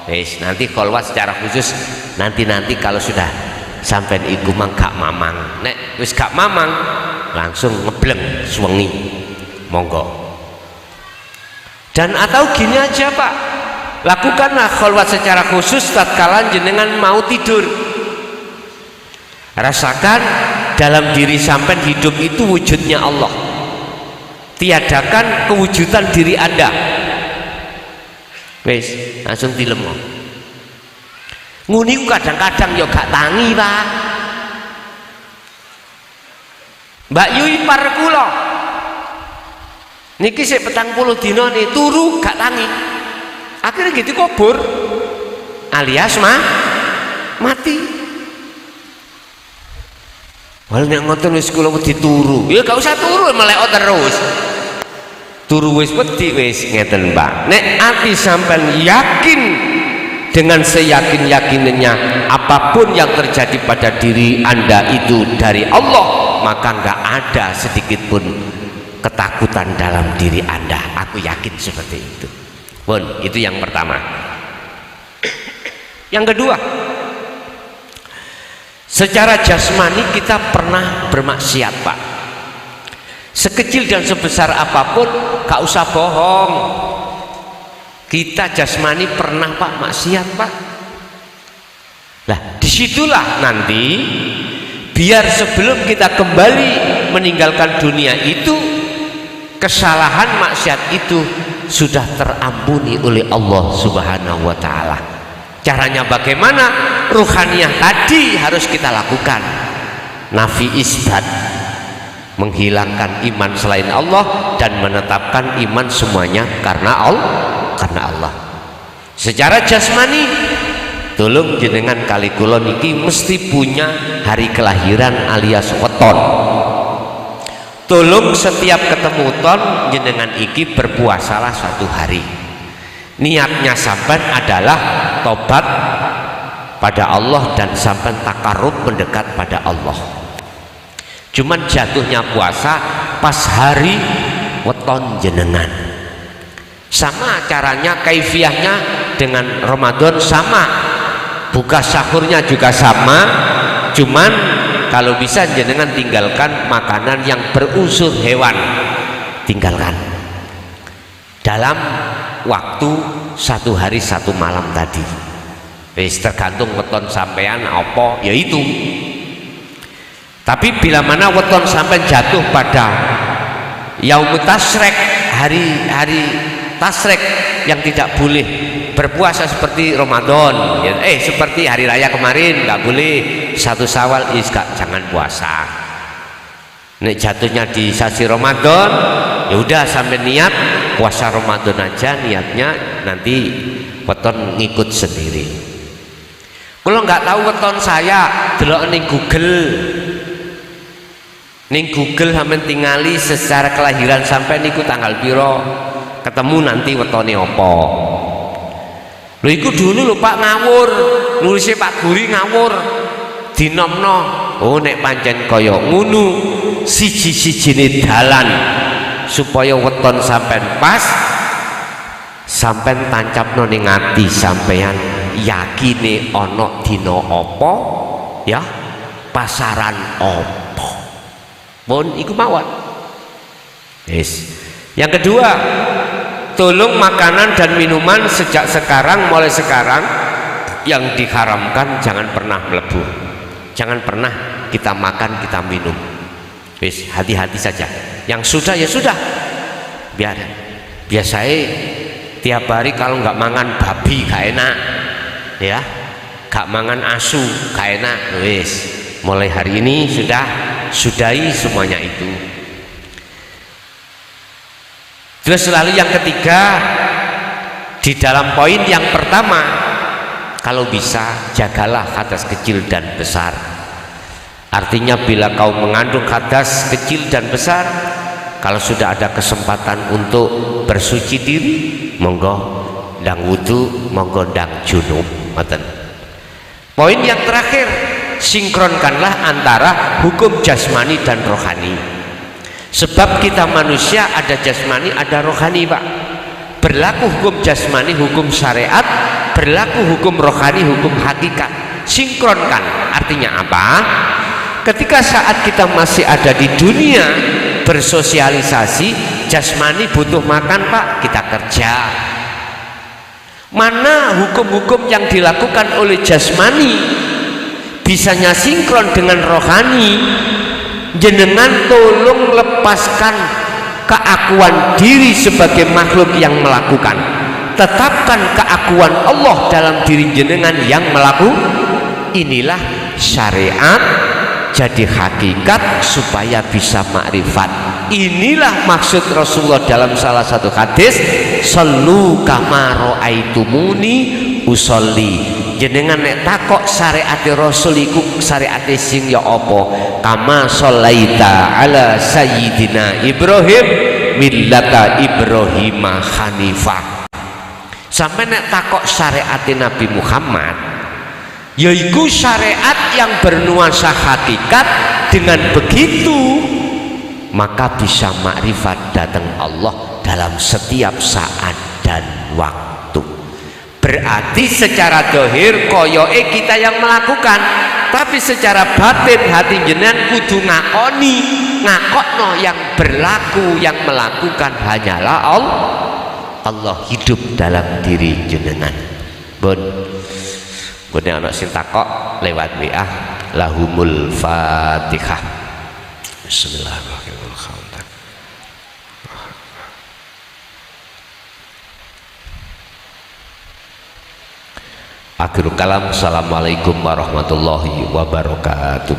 [SPEAKER 1] Wis nanti kholwat secara khusus nanti kalau sudah sampean iku mang gak mamang. Nek wis gak mamang langsung ngebleng suwengi. Monggo. Dan atau gini aja Pak, lakukanlah kholwat secara khusus tatkala jenengan mau tidur. Rasakan dalam diri sampean hidup itu wujudnya Allah, tiadakan kewujudan diri Anda. Wis langsung dilemo. Nguni kadang-kadang ya gak tangi Pak. Mbak Yui par kula niki sik 40 dina nih turu gak tangi, akhirnya gitu kubur alias mati. Wal nek ngoten wis kula wedi turu, ya gak usah turu melek terus. Turu wis wedi wis ngeten Pak. Nek ati sampean yakin dengan seyakin-yakinnya apapun yang terjadi pada diri Anda itu dari Allah, maka nggak ada sedikit pun ketakutan dalam diri Anda. Aku yakin seperti itu. Pun itu yang pertama. Yang kedua, secara jasmani kita pernah bermaksiat Pak. Sekecil dan sebesar apapun, gak usah bohong. Kita jasmani pernah Pak maksiat Pak. Nah disitulah nanti biar sebelum kita kembali meninggalkan dunia itu, kesalahan maksiat itu sudah terampuni oleh Allah Subhanahu wa Ta'ala. Caranya bagaimana? Ruhaniyah tadi harus kita lakukan. Nafi isbat, menghilangkan iman selain Allah dan menetapkan iman semuanya karena Allah. Secara jasmani, tolong jenengan kali kula niki mesti punya hari kelahiran alias weton. Tolong setiap ketemu ton jenengan iki berpuasalah suatu hari. Niatnya sampean adalah tobat pada Allah dan sampean takarub mendekat pada Allah. Cuman jatuhnya puasa pas hari weton jenengan. Sama caranya, kaifiahnya dengan Ramadan sama. Buka sahurnya juga sama. Cuman kalau bisa jenengan tinggalkan makanan yang berunsur hewan. Tinggalkan. Dalam waktu 1 hari 1 malam tadi. Tergantung weton sampean apa yaitu. Tapi bila mana weton sampean jatuh pada yaumut tasrek, hari tasrek yang tidak boleh berpuasa seperti Ramadan ya, seperti hari raya kemarin nggak boleh 1 Syawal jangan puasa. Nek jatuhnya di sasi Ramadan ya udah sampai niat puasa Ramadan aja, niatnya nanti weton ngikut sendiri. Kalau nggak tahu weton saya delok ning Google Ning Google sampean tingali secara kelahiran sampai niku tanggal piro, ketemu nanti wetone apa. Lho iku dulu lho Pak ngawur, nulisnya Pak Guri ngawur, dinomno. Oh nek pancen kaya ngono, siji-sijine dalan supaya weton sampean pas, sampean tancapno ning ati sampean yakine ana dina apa, ya pasaran apa. Pun iku mawon. Yes. Yang kedua, tolong makanan dan minuman sejak sekarang, mulai sekarang yang diharamkan jangan pernah melebu. Jangan pernah kita makan, kita minum. Wis, hati-hati saja. Yang sudah ya sudah. Biar biasanya tiap hari kalau nggak mangan babi gak enak. Ya. Gak mangan asu gak enak. Wis, mulai hari ini sudahi semuanya itu. Terus selalu yang ketiga, di dalam poin yang pertama, kalau bisa jagalah hadas kecil dan besar. Artinya bila kau mengandung hadas kecil dan besar, kalau sudah ada kesempatan untuk bersuci diri, monggo ndang wudu, monggo ndang junub. Poin yang terakhir, sinkronkanlah antara hukum jasmani dan rohani. Sebab kita manusia ada jasmani, ada rohani, Pak. Berlaku hukum jasmani, hukum syariat, berlaku hukum rohani, hukum hakikat. Sinkronkan. Artinya apa? Ketika saat kita masih ada di dunia bersosialisasi, jasmani butuh makan, Pak, kita kerja. Mana hukum-hukum yang dilakukan oleh jasmani bisanya sinkron dengan rohani? Jenengan tolong lepaskan keakuan diri sebagai makhluk yang melakukan, tetapkan keakuan Allah dalam diri jenengan yang melakukan. Inilah syariat jadi hakikat supaya bisa makrifat. Inilah maksud Rasulullah dalam salah satu hadis, sallu kama ra'aitumuni usolli. Jenengan nek takok syariat Rasul iku syariat sing ya apa? Kama sholaita ala sayyidina Ibrahim millata Ibrahim hanifah. Sampai nek takok syariat Nabi Muhammad, yaiku syariat yang bernuansa hakikat. Dengan begitu maka bisa makrifat datang Allah dalam setiap saat dan waktu. Berarti secara dohir koyoke kita yang melakukan, tapi secara batin hati jenengan kudu ngakoni, ngakokno yang berlaku, yang melakukan hanyalah Allah. Allah hidup dalam diri jenengan. Bun anak sing takok lewat WA, lahumul Fatihah. Bismillahirrahmanirrahim. Akhirul kalam, assalamualaikum warahmatullahi wabarakatuh.